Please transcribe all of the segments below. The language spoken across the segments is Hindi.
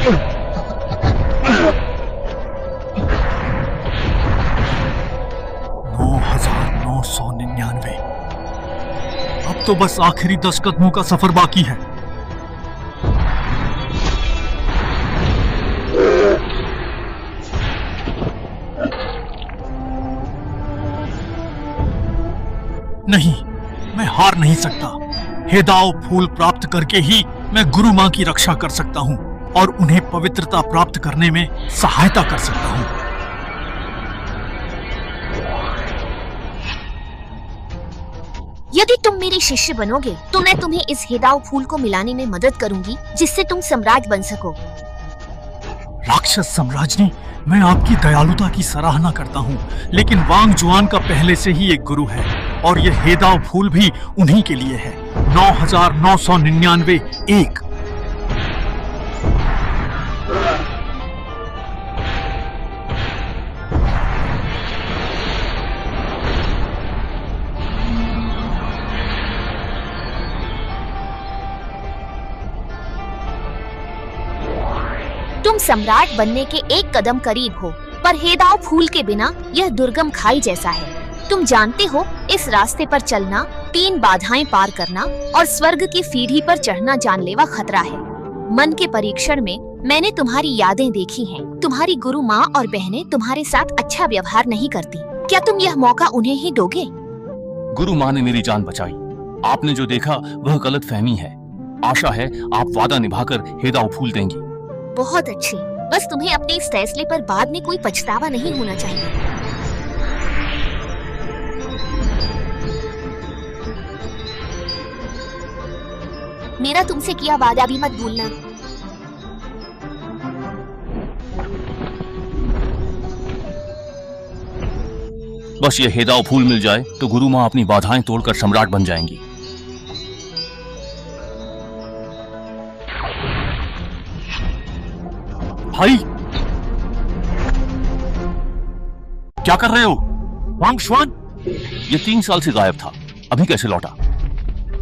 $9,999। अब तो बस आखिरी 10 कदमों का सफर बाकी है। नहीं, मैं हार नहीं सकता। हे दाव फूल प्राप्त करके ही मैं गुरु मां की रक्षा कर सकता हूं और उन्हें पवित्रता प्राप्त करने में सहायता कर सकता हूं। यदि तुम मेरे शिष्य बनोगे तो मैं तुम्हें इस हेदाव फूल को मिलाने में मदद करूंगी, जिससे तुम सम्राट बन सको। राक्षस सम्राज्ञी, मैं आपकी दयालुता की सराहना करता हूँ, लेकिन वांग जुआन का पहले से ही एक गुरु है और यह हेदाव फूल भी उन्हीं के लिए है। 9,999 एक। तुम सम्राट बनने के एक कदम करीब हो, पर हेदाव फूल के बिना यह दुर्गम खाई जैसा है। तुम जानते हो, इस रास्ते पर चलना, 3 बाधाएं पार करना और स्वर्ग की सीढ़ी पर चढ़ना जानलेवा खतरा है। मन के परीक्षण में मैंने तुम्हारी यादें देखी हैं। तुम्हारी गुरु माँ और बहनें तुम्हारे साथ अच्छा व्यवहार नहीं करती। क्या तुम यह मौका उन्हें ही दोगे? गुरु माँ ने मेरी जान बचाई। आपने जो देखा वह गलत फहमी है। आशा है आप वादा निभाकर हेदाव फूल देंगी। बहुत अच्छी। बस तुम्हें अपने इस फैसले पर बाद में कोई पछतावा नहीं होना चाहिए। मेरा तुमसे किया वादा भी मत भूलना। बस ये हेदाव फूल मिल जाए तो गुरु माँ अपनी बाधाएं तोड़कर सम्राट बन जाएंगी। भाई, क्या कर रहे हो? वांग जुआन, ये 3 साल से गायब था, अभी कैसे लौटा?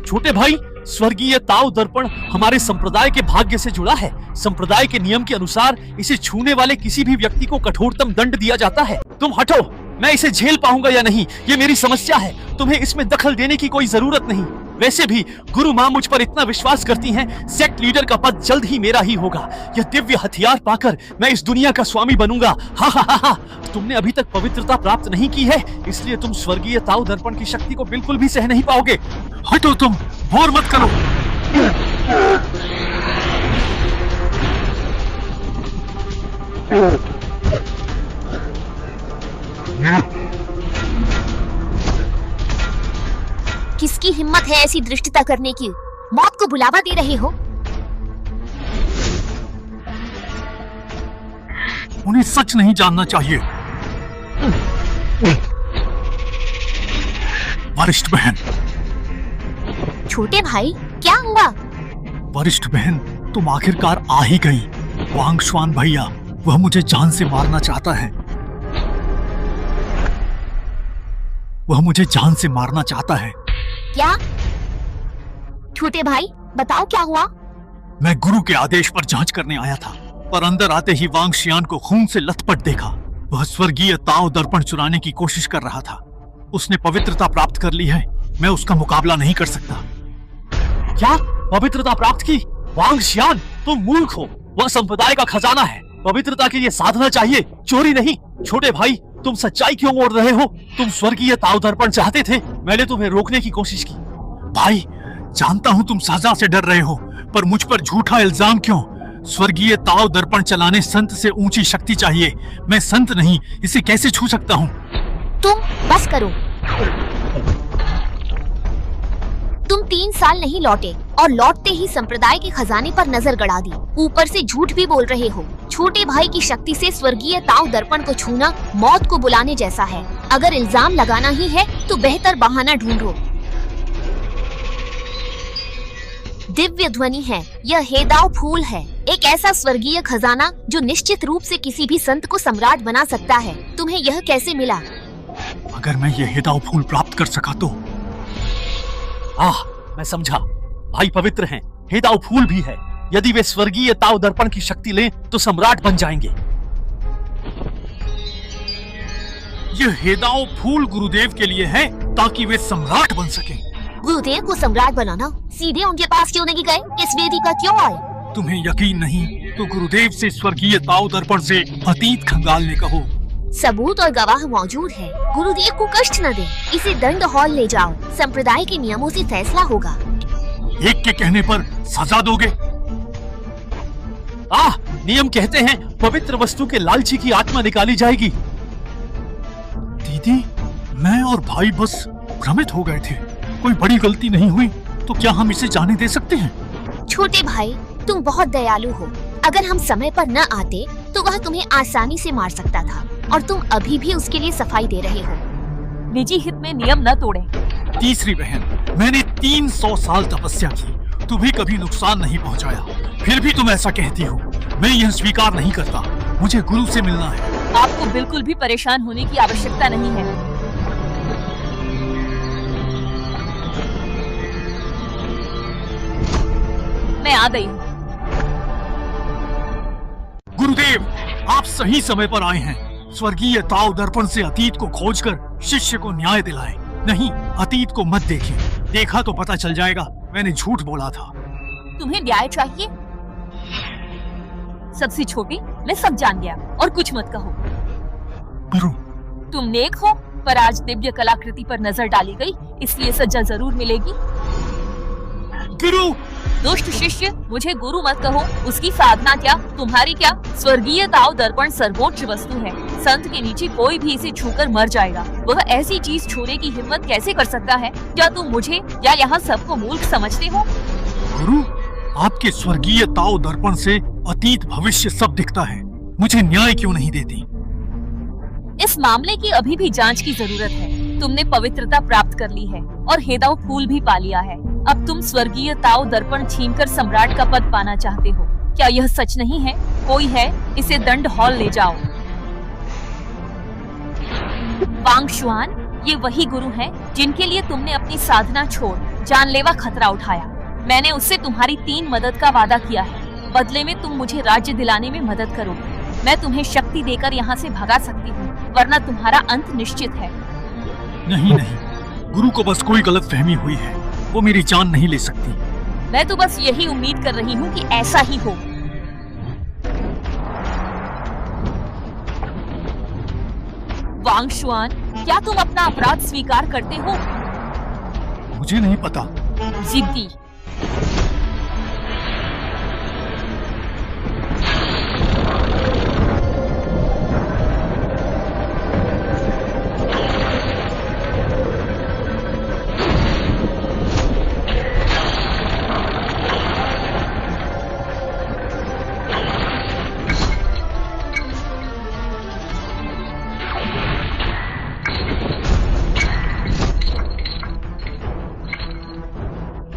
छोटे भाई, स्वर्गीय ताव दर्पण हमारे संप्रदाय के भाग्य से जुड़ा है। संप्रदाय के नियम के अनुसार इसे छूने वाले किसी भी व्यक्ति को कठोरतम दंड दिया जाता है। तुम हटो, मैं इसे झेल पाऊंगा या नहीं ये मेरी समस्या है। तुम्हें इसमें दखल देने की कोई जरूरत नहीं। वैसे भी गुरु माँ मुझ पर इतना विश्वास करती हैं, सेक्ट लीडर का पद जल्द ही मेरा ही होगा। यह दिव्य हथियार पाकर मैं इस दुनिया का स्वामी बनूंगा। हा हा हा हा। तुमने अभी तक पवित्रता प्राप्त नहीं की है, इसलिए तुम स्वर्गीय ताव दर्पण की शक्ति को बिल्कुल भी सह नहीं पाओगे। हटो तुम, बोर मत करो। किसकी हिम्मत है ऐसी दृष्टता करने की? मौत को बुलावा दे रहे हो? उन्हें सच नहीं जानना चाहिए। वरिष्ठ बहन। छोटे भाई, क्या हुआ? वरिष्ठ बहन, तुम आखिरकार आ ही गई। वांग जुआन भैया, वह मुझे जान से मारना चाहता है। वह मुझे जान से मारना चाहता है। क्या? छोटे भाई, बताओ क्या हुआ? मैं गुरु के आदेश पर जांच करने आया था, पर अंदर आते ही वांग शियान को खून से लथपथ देखा। वह स्वर्गीय ताव दर्पण चुराने की कोशिश कर रहा था। उसने पवित्रता प्राप्त कर ली है, मैं उसका मुकाबला नहीं कर सकता। क्या पवित्रता प्राप्त की? वांग शियान, तुम मूर्ख हो। वह संप्रदाय का खजाना है। पवित्रता के लिए साधना चाहिए, चोरी नहीं। छोटे भाई, तुम सच्चाई क्यों मोड़ रहे हो? तुम स्वर्गीय ताव दर्पण चाहते थे, मैंने तुम्हें रोकने की कोशिश की। भाई, जानता हूं तुम सजा से डर रहे हो, पर मुझ पर झूठा इल्जाम क्यों? स्वर्गीय ताव दर्पण चलाने संत से ऊंची शक्ति चाहिए। मैं संत नहीं, इसे कैसे छू सकता हूँ? तुम बस करो। तुम 3 साल नहीं लौटे और लौटते ही संप्रदाय के खजाने पर नजर गड़ा दी। ऊपर से झूठ भी बोल रहे हो। छोटे भाई की शक्ति से स्वर्गीय ताव दर्पण को छूना मौत को बुलाने जैसा है। अगर इल्जाम लगाना ही है तो बेहतर बहाना ढूंढो। दिव्य ध्वनि है, यह हेदाव फूल है, एक ऐसा स्वर्गीय खजाना जो निश्चित रूप से किसी भी संत को सम्राट बना सकता है। तुम्हें यह कैसे मिला? अगर मैं यह हेदाव फूल प्राप्त कर सका तो। मैं समझा। भाई पवित्र हैं, हेदाव फूल भी है, यदि वे स्वर्गीय ताओ दर्पण की शक्ति लें तो सम्राट बन जाएंगे। यह हेदाओ फूल गुरुदेव के लिए है ताकि वे सम्राट बन सकें। गुरुदेव को सम्राट बनाना सीधे उनके पास क्यों नहीं गए? इस वेदी का क्यों आए? तुम्हें यकीन नहीं तो गुरुदेव से स्वर्गीय ताओ दर्पण से अतीत खंगालने कहो। सबूत और गवाह मौजूद है। गुरुदेव को कष्ट न दे, इसे दंड हॉल ले जाओ। संप्रदाय के नियमों से फैसला होगा। एक के कहने पर सजा दोगे? नियम कहते हैं पवित्र वस्तु के लालची की आत्मा निकाली जाएगी। दीदी, मैं और भाई बस भ्रमित हो गए थे। कोई बड़ी गलती नहीं हुई तो क्या हम इसे जाने दे सकते हैं? छोटे भाई, तुम बहुत दयालु हो। अगर हम समय पर न आते तो वह तुम्हें आसानी से मार सकता था और तुम अभी भी उसके लिए सफाई दे रहे हो। निजी हित में नियम न तोड़ें। तीसरी बहन, मैंने 300 साल तपस्या की, तुम्हें कभी नुकसान नहीं पहुंचाया, फिर भी तुम ऐसा कहती हो। मैं यह स्वीकार नहीं करता। मुझे गुरु से मिलना है। आपको बिल्कुल भी परेशान होने की आवश्यकता नहीं है। मैं आ गई हूँ। गुरुदेव, आप सही समय पर आए हैं। स्वर्गीय ताओ दर्पण से अतीत को खोजकर शिष्य को न्याय दिलाएं। नहीं, अतीत को मत देखिए। देखा तो पता चल जाएगा मैंने झूठ बोला था। तुम्हें न्याय चाहिए? सबसे छोटी, मैं सब जान गया और कुछ मत कहो। गुरु, तुम नेक हो, पर आज दिव्य कलाकृति पर नजर डाली गई, इसलिए सजा जरूर मिलेगी। गुरु! दुष्ट शिष्य, मुझे गुरु मत कहो। उसकी साधना क्या, तुम्हारी क्या? स्वर्गीय ताओ दर्पण सर्वोच्च वस्तु है। संत के नीचे कोई भी इसे छूकर मर जाएगा। वह ऐसी चीज छूने की हिम्मत कैसे कर सकता है? क्या तुम मुझे या यहाँ सबको मूर्ख समझते हो? गुरु, आपके स्वर्गीय ताओ दर्पण से अतीत भविष्य सब दिखता है। मुझे न्याय क्यों नहीं देती? इस मामले की अभी भी जांच की जरूरत है। तुमने पवित्रता प्राप्त कर ली है और हेदाओ फूल भी पा लिया है। अब तुम स्वर्गीय ताओ दर्पण छीनकर सम्राट का पद पाना चाहते हो। क्या यह सच नहीं है? कोई है, इसे दंड हॉल ले जाओ। वांग शुआन, ये वही गुरु हैं जिनके लिए तुमने अपनी साधना छोड़ जानलेवा खतरा उठाया। मैंने उससे तुम्हारी 3 मदद का वादा किया है। बदले में तुम मुझे राज्य दिलाने में मदद करोगे। मैं तुम्हें शक्ति देकर यहाँ से भगा सकती हूँ, वरना तुम्हारा अंत निश्चित है। नहीं, गुरु को बस कोई गलतफहमी हुई है। वो मेरी जान नहीं ले सकती। मैं तो बस यही उम्मीद कर रही हूँ कि ऐसा ही हो। वांग शुआन, क्या तुम अपना अपराध स्वीकार करते हो? मुझे नहीं पता। जिद्दी।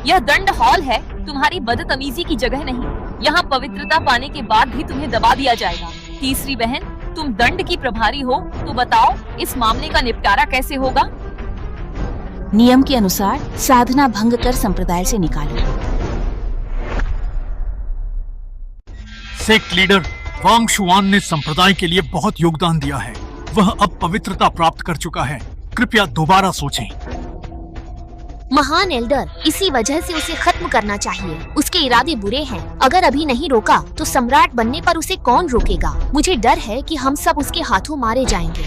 यह दंड हॉल है, तुम्हारी बदतमीजी की जगह नहीं। यहाँ पवित्रता पाने के बाद भी तुम्हें दबा दिया जाएगा। तीसरी बहन, तुम दंड की प्रभारी हो, तो बताओ इस मामले का निपटारा कैसे होगा? नियम के अनुसार साधना भंग कर संप्रदाय से निकालो। सेक्ट लीडर वांग शुआन ने संप्रदाय के लिए बहुत योगदान दिया है। वह अब पवित्रता प्राप्त कर चुका है। कृपया दोबारा सोचें। महान एल्डर, इसी वजह से उसे खत्म करना चाहिए। उसके इरादे बुरे हैं। अगर अभी नहीं रोका तो सम्राट बनने पर उसे कौन रोकेगा? मुझे डर है कि हम सब उसके हाथों मारे जाएंगे।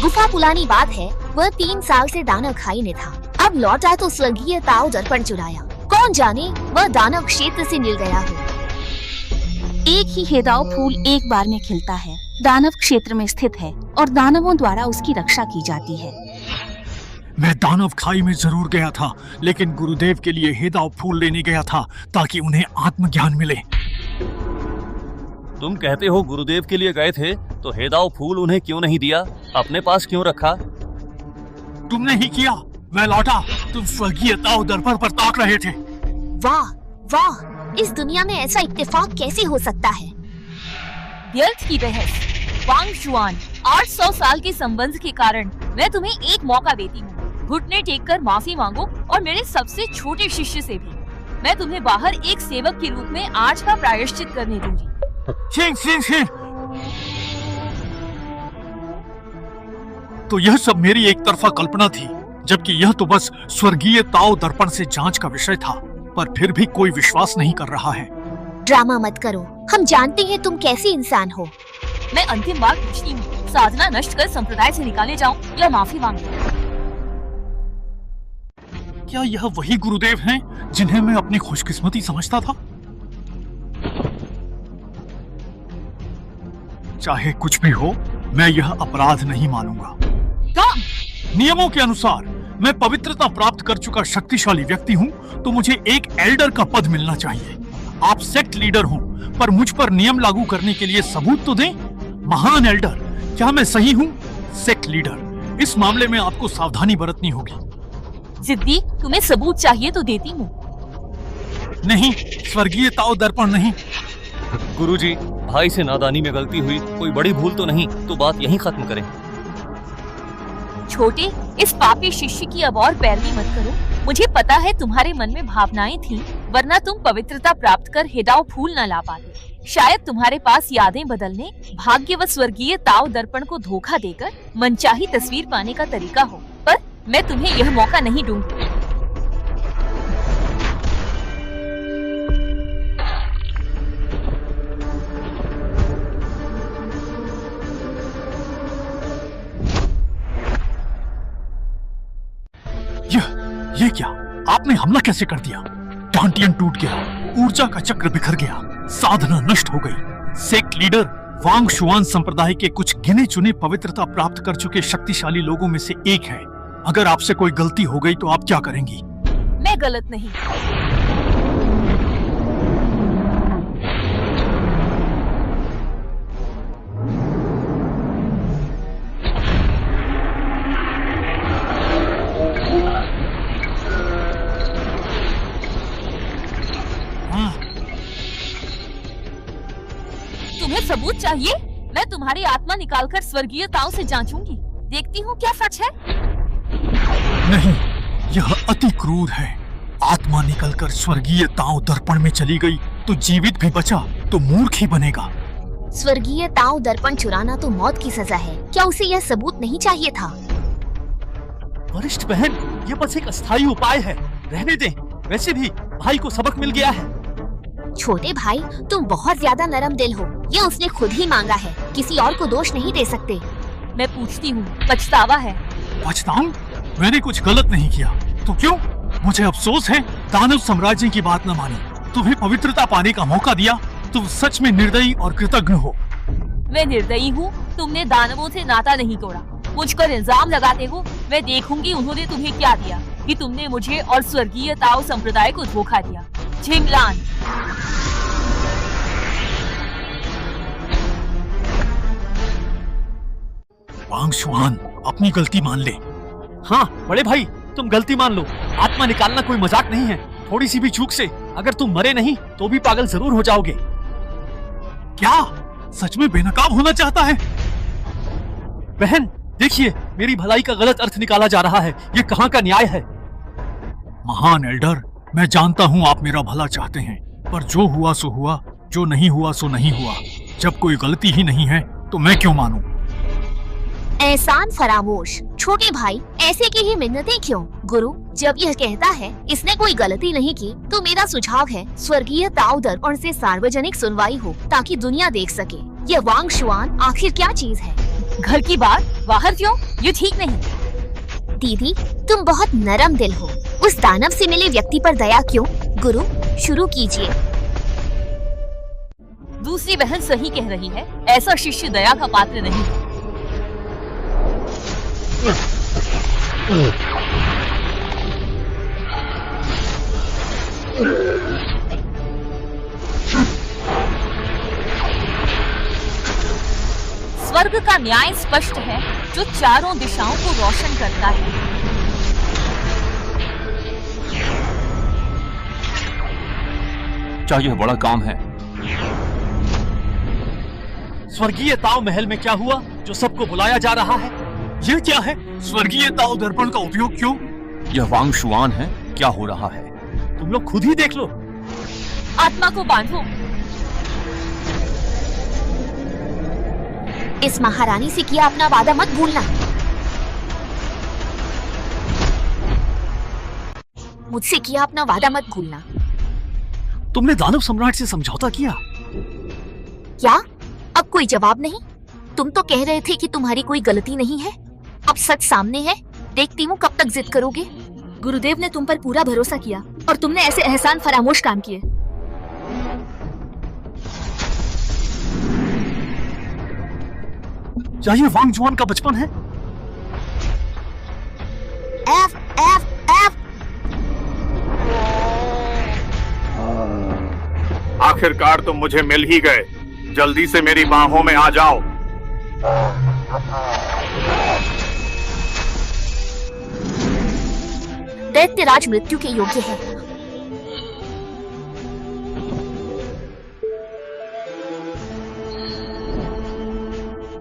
गुफा पुरानी बात है, वह 3 साल से दानव खाई में था। अब लौटा तो स्वर्गीय ताओ दर्पण चुराया। कौन जाने वह दानव क्षेत्र से मिल गया हो। एक ही हेदाओ फूल एक बार में खिलता है, दानव क्षेत्र में स्थित है और दानवों द्वारा उसकी रक्षा की जाती है। मैं दानव खाई में जरूर गया था, लेकिन गुरुदेव के लिए हेदाओ फूल लेने गया था ताकि उन्हें आत्मज्ञान मिले। तुम कहते हो गुरुदेव के लिए गए थे, तो हेदाओ फूल उन्हें क्यों नहीं दिया? अपने पास क्यों रखा? तुमने ही किया। मैं लौटा, तुम स्वर्गीय ताओ दर्पण पर ताक रहे थे। वाह वाह, इस दुनिया में ऐसा इत्तेफाक कैसे हो सकता है? व्यर्थ की बहस। वांग शुआन, 800 साल के संबंध के कारण मैं तुम्हें एक मौका देती हूँ। घुटने टेक कर माफी मांगो और मेरे सबसे छोटे शिष्य से भी। मैं तुम्हें बाहर एक सेवक के रूप में आज का प्रायश्चित करने दूंगी। शिंग शिंग शिंग। तो यह सब मेरी एक तरफा कल्पना थी, जबकि यह तो बस स्वर्गीय ताओ दर्पण से जांच का विषय था, पर फिर भी कोई विश्वास नहीं कर रहा है। ड्रामा मत करो, हम जानते हैं तुम कैसे इंसान हो। मैं अंतिम बार पूछती हूँ, साधना नष्ट कर संप्रदाय से निकाले जाऊं या माफी मांगूं? क्या यह वही गुरुदेव हैं जिन्हें मैं अपनी खुशकिस्मती समझता था? चाहे कुछ भी हो, मैं यह अपराध नहीं मानूंगा। नियमों के अनुसार मैं पवित्रता प्राप्त कर चुका शक्तिशाली व्यक्ति हूँ, तो मुझे एक एल्डर का पद मिलना चाहिए। आप सेक्ट लीडर हो, पर मुझ पर नियम लागू करने के लिए सबूत तो दें। महान एल्डर, क्या मैं सही हूँ? सेक्ट लीडर, इस मामले में आपको सावधानी बरतनी होगी। जिद्दी, तुम्हें सबूत चाहिए तो देती हूँ। नहीं, स्वर्गीय ताओ दर्पण नहीं। गुरुजी, भाई से नादानी में गलती हुई, कोई बड़ी भूल तो नहीं, तो बात यहीं खत्म करें। छोटे, इस पापी शिष्य की अब और पैरवी मत करो। मुझे पता है तुम्हारे मन में भावनाएं थीं, वरना तुम पवित्रता प्राप्त कर हेदाओ फूल न ला पाते। शायद तुम्हारे पास यादें बदलने, भाग्य व स्वर्गीय ताओ दर्पण को धोखा देकर मनचाही तस्वीर पाने का तरीका हो, पर मैं तुम्हें यह मौका नहीं दूंगी। ये क्या? आपने हमला कैसे कर दिया? डांटियन टूट गया, ऊर्जा का चक्र बिखर गया, साधना नष्ट हो गई। सेक्ट लीडर वांग शुआन संप्रदाय के कुछ गिने चुने पवित्रता प्राप्त कर चुके शक्तिशाली लोगों में से एक है। अगर आपसे कोई गलती हो गई तो आप क्या करेंगी? मैं गलत नहीं। तुम्हें सबूत चाहिए? मैं तुम्हारी आत्मा निकालकर स्वर्गीय ताओ से जांचूंगी, देखती हूँ क्या सच है। नहीं, यह अति क्रूर है। आत्मा निकलकर स्वर्गीय ताओ दर्पण में चली गई तो जीवित भी बचा तो मूर्ख ही बनेगा। स्वर्गीय ताओ दर्पण चुराना तो मौत की सजा है, क्या उसे यह सबूत नहीं चाहिए था? वरिष्ठ बहन, ये बस एक अस्थायी उपाय है, रहने दें। वैसे भी भाई को सबक मिल गया है। छोटे भाई, तुम बहुत ज्यादा नरम दिल हो। यह उसने खुद ही मांगा है, किसी और को दोष नहीं दे सकते। मैं पूछती हूँ, पछतावा है? पछताऊं? मैंने कुछ गलत नहीं किया तो क्यों? मुझे अफसोस है दानव साम्राज्य की बात न मानी, तुम्हें पवित्रता पाने का मौका दिया। तुम सच में निर्दयी और कृतज्ञ हो। मैं निर्दयी हूँ? तुमने दानवों से नाता नहीं तोड़ा, मुझ पर इल्जाम लगाते हो। मैं देखूंगी उन्होंने तुम्हें क्या दिया, कि तुमने मुझे और स्वर्गीय ताओ संप्रदाय को धोखा दिया। झिंगलान। वांग शुआन, अपनी गलती मान ले। हाँ बड़े भाई, तुम गलती मान लो। आत्मा निकालना कोई मजाक नहीं है। थोड़ी सी भी चूक से अगर तुम मरे नहीं तो भी पागल जरूर हो जाओगे। क्या सच में बेनकाब होना चाहता है? बहन देखिए, मेरी भलाई का गलत अर्थ निकाला जा रहा है। ये कहाँ का न्याय है? महान एल्डर, मैं जानता हूँ आप मेरा भला चाहते हैं, पर जो हुआ सो हुआ, जो नहीं हुआ सो नहीं हुआ। जब कोई गलती ही नहीं है तो मैं क्यों मानूं? एहसान फरामोश। छोटे भाई, ऐसे की ही मिन्नतें क्यों? गुरु जब यह कहता है इसने कोई गलती नहीं की, तो मेरा सुझाव है स्वर्गीय ताओ दर्पण से सार्वजनिक सुनवाई हो, ताकि दुनिया देख सके यह वांग शुआन आखिर क्या चीज है। घर की बात बाहर क्यों? ये ठीक नहीं। दीदी, तुम बहुत नरम दिल हो। उस दानव से मिले व्यक्ति पर दया क्यों? गुरु शुरू कीजिए। दूसरी बहन सही कह रही है, ऐसा शिष्य दया का पात्र नहीं है। स्वर्ग का न्याय स्पष्ट है, जो चारों दिशाओं को रोशन करता है। क्या यह बड़ा काम है? स्वर्गीय ताओ महल में क्या हुआ जो सबको बुलाया जा रहा है? यह क्या है? स्वर्गीय ताओ दर्पण का उपयोग क्यों? यह वांग शुआन है, क्या हो रहा है? तुम तुम लोग खुद ही देख लो। आत्मा को बांधो। इस महारानी से किया अपना वादा मत भूलना। मुझसे किया अपना वादा मत भूलना। तुमने दानव सम्राट से समझौता किया? क्या? अब कोई जवाब नहीं? तुम तो कह रहे थे कि तुम्हारी कोई गलती नहीं है। अब सच सामने है, देखती हूँ कब तक जिद करोगे। गुरुदेव ने तुम पर पूरा भरोसा किया और तुमने ऐसे एहसान फरामोश काम किए। क्या ये वांग जुआन का बचपन है? F F F. आखिरकार तुम मुझे मिल ही गए। जल्दी से मेरी बाहों में आ जाओ। दैत्यराज मृत्यु के योग्य है।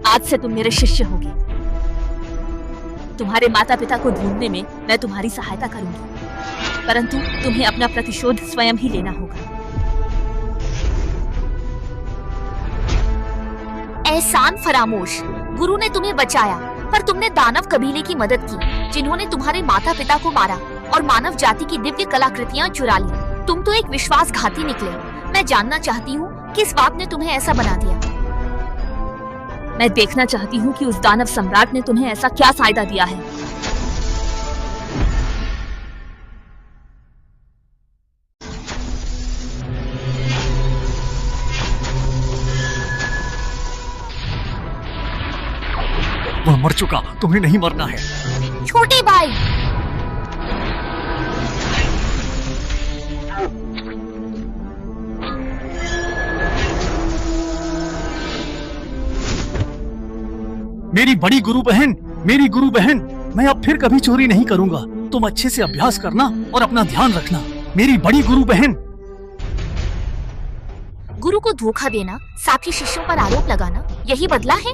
आज से तुम मेरे शिष्य होगे। तुम्हारे माता पिता को ढूंढने में मैं तुम्हारी सहायता करूंगी, परंतु तुम्हें अपना प्रतिशोध स्वयं ही लेना होगा। एहसान फरामोश। गुरु ने तुम्हें बचाया, पर तुमने दानव कबीले की मदद की, जिन्होंने तुम्हारे माता पिता को मारा और मानव जाति की दिव्य कलाकृतियां चुरा ली। तुम तो एक विश्वासघाती निकले। मैं जानना चाहती हूँ किस बात ने तुम्हें ऐसा बना दिया। मैं देखना चाहती हूँ कि उस दानव सम्राट ने तुम्हें ऐसा क्या फायदा दिया है। वह मर चुका, तुम्हें नहीं मरना है। छोटे भाई, मेरी बड़ी गुरु बहन, मेरी गुरु बहन, मैं अब फिर कभी चोरी नहीं करूंगा। तुम अच्छे से अभ्यास करना और अपना ध्यान रखना। मेरी बड़ी गुरु बहन। गुरु को धोखा देना, साथ ही शिष्यों पर आरोप लगाना, यही बदला है?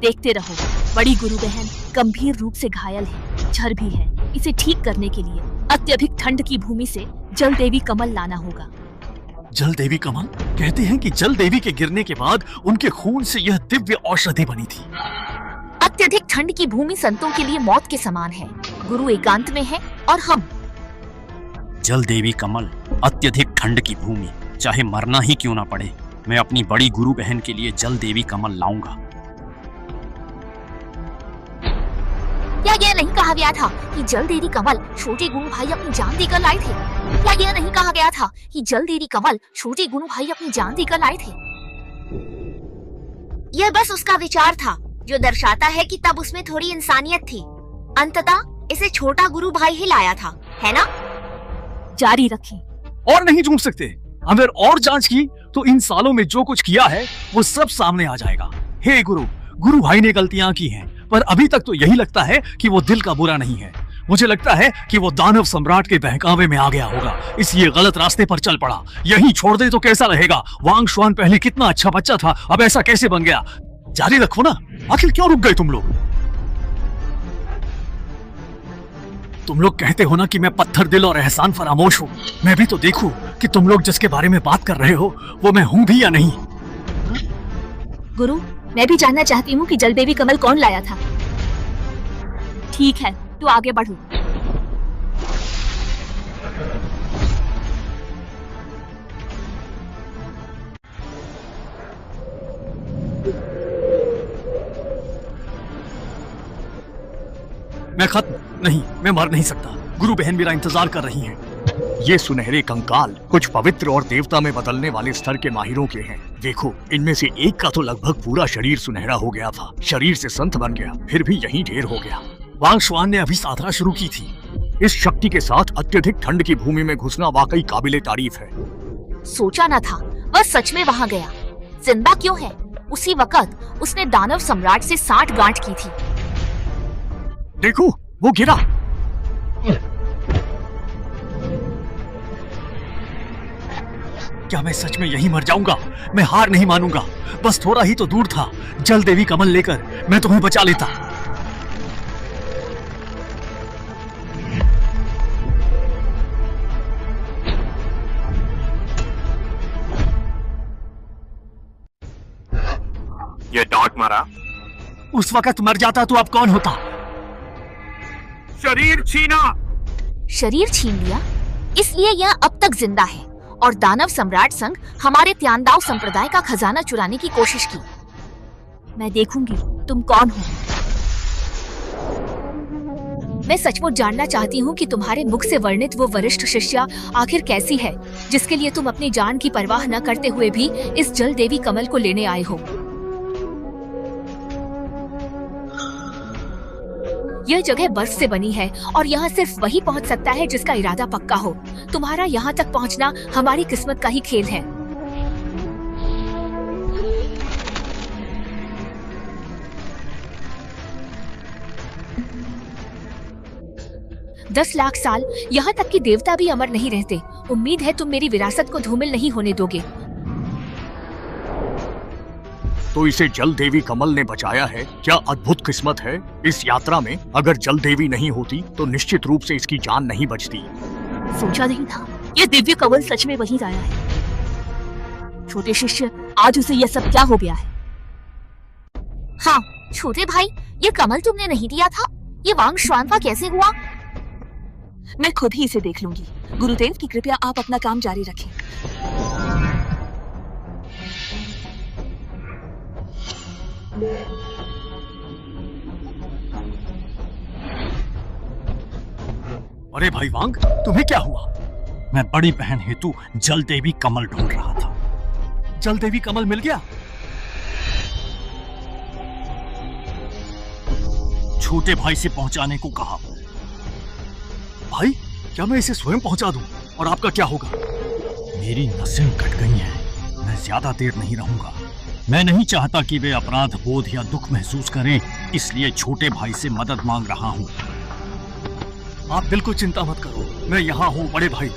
देखते रहो। बड़ी गुरु बहन गंभीर रूप से घायल है, झर भी है। इसे ठीक करने के लिए अत्यधिक ठंड की भूमि से जल देवी कमल लाना होगा। जल देवी कमल? कहते हैं कि जल देवी के गिरने के बाद उनके खून से यह दिव्य औषधि बनी थी। अत्यधिक ठंड की भूमि संतों के लिए मौत के समान है। गुरु एकांत में है और हम। जल देवी कमल, अत्यधिक ठंड की भूमि, चाहे मरना ही क्यों ना पड़े, मैं अपनी बड़ी गुरु बहन के लिए जल देवी कमल लाऊंगा। क्या यह नहीं कहा गया था कि जल देवी कमल छोटे गुरु भाई अपनी जान देकर लाए थे? क्या यह नहीं कहा गया था कि जल देवी कमल छोटे गुरु भाई अपनी जान देकर लाए थे? यह बस उसका विचार था, जो दर्शाता है कि तब उसमें थोड़ी इंसानियत थी। अंततः इसे छोटा गुरु भाई ही लाया था, है ना? जारी रखें। और नहीं ढूंढ सकते। अगर और जांच की तो इन सालों में जो कुछ किया है वो सब सामने आ जाएगा। हे गुरु, गुरु भाई ने गलतियां की हैं, पर अभी तक तो यही लगता है कि वो दिल का बुरा नहीं है। मुझे लगता है कि वो दानव सम्राट के बहकावे में आ गया होगा, इसलिए गलत रास्ते पर चल पड़ा। यहीं छोड़ दे तो कैसा रहेगा? वांग शुआन पहले कितना अच्छा बच्चा था, अब ऐसा कैसे बन गया? जारी रखो ना। आखिर क्यों रुक गए तुम लोग? तुम लोग कहते हो ना कि मैं पत्थर दिल और एहसान फरामोश हूँ। मैं भी तो देखूं कि तुम लोग जिसके बारे में बात कर रहे हो वो मैं हूँ भी या नहीं। गुरु, मैं भी जानना चाहती हूँ कि जल देवी कमल कौन लाया था। ठीक है, तू आगे बढ़ो। मैं खत्म नहीं, मैं मर नहीं सकता। गुरु बहन मेरा इंतजार कर रही हैं। ये सुनहरे कंकाल कुछ पवित्र और देवता में बदलने वाले स्तर के माहिरों के हैं। देखो, इनमें से एक का तो लगभग पूरा शरीर सुनहरा हो गया था, शरीर से संत बन गया, फिर भी यहीं ढेर हो गया। वांग शुआन ने अभी साधना शुरू की थी। इस शक्ति के साथ अत्यधिक ठंड की भूमि में घुसना वाकई काबिले तारीफ है। सोचा न था वह सच में वहां गया। जिंदा क्यों है? उसी वक्त उसने दानव सम्राट से 60 गांठ की थी। देखो, वो गिरा। क्या मैं सच में यहीं मर जाऊंगा? मैं हार नहीं मानूंगा। बस थोड़ा ही तो दूर था। जल देवी कमल लेकर मैं तुम्हें बचा लेता। मुझे डांट मारा। उस वक्त मर जाता तो अब कौन होता? शरीर छीना। शरीर छीन लिया, इसलिए यह अब तक जिंदा है और दानव सम्राट संग हमारे त्यांदाव संप्रदाय का खजाना चुराने की कोशिश की। मैं देखूंगी तुम कौन हो। मैं सचमुच जानना चाहती हूँ कि तुम्हारे मुख से वर्णित वो वरिष्ठ शिष्या आखिर कैसी है, जिसके लिए तुम अपनी जान की परवाह न करते हुए भी इस जल देवी कमल को लेने आए हो। यह जगह बर्फ से बनी है और यहाँ सिर्फ वही पहुँच सकता है जिसका इरादा पक्का हो। तुम्हारा यहाँ तक पहुँचना हमारी किस्मत का ही खेल है। दस लाख साल, यहाँ तक कि देवता भी अमर नहीं रहते। उम्मीद है तुम मेरी विरासत को धूमिल नहीं होने दोगे। तो इसे जल देवी कमल ने बचाया है। क्या अद्भुत किस्मत है इस यात्रा में। अगर जल देवी नहीं होती तो निश्चित रूप से इसकी जान नहीं बचती। सोचा नहीं था ये दिव्य कमल सच में वहीं आया है। छोटे शिष्य, आज उसे यह सब क्या हो गया है? हाँ छोटे भाई, ये कमल तुमने नहीं दिया था। ये वांग श्वानफा कैसे हुआ? मैं खुद ही इसे देख लूंगी। गुरुदेव की कृपया आप अपना काम जारी रखें। अरे भाई वांग, तुम्हें क्या हुआ? मैं बड़ी बहन हेतु जल देवी कमल ढूंढ रहा था। जल देवी कमल मिल गया? छोटे भाई से पहुंचाने को कहा। भाई, क्या मैं इसे स्वयं पहुंचा दूं? और आपका क्या होगा? मेरी नसें कट गई हैं। मैं ज्यादा देर नहीं रहूंगा। मैं नहीं चाहता कि वे अपराध बोध या दुख महसूस करें, इसलिए छोटे भाई से मदद मांग रहा हूं। आप बिल्कुल चिंता मत करो, मैं यहाँ हूँ बड़े भाई।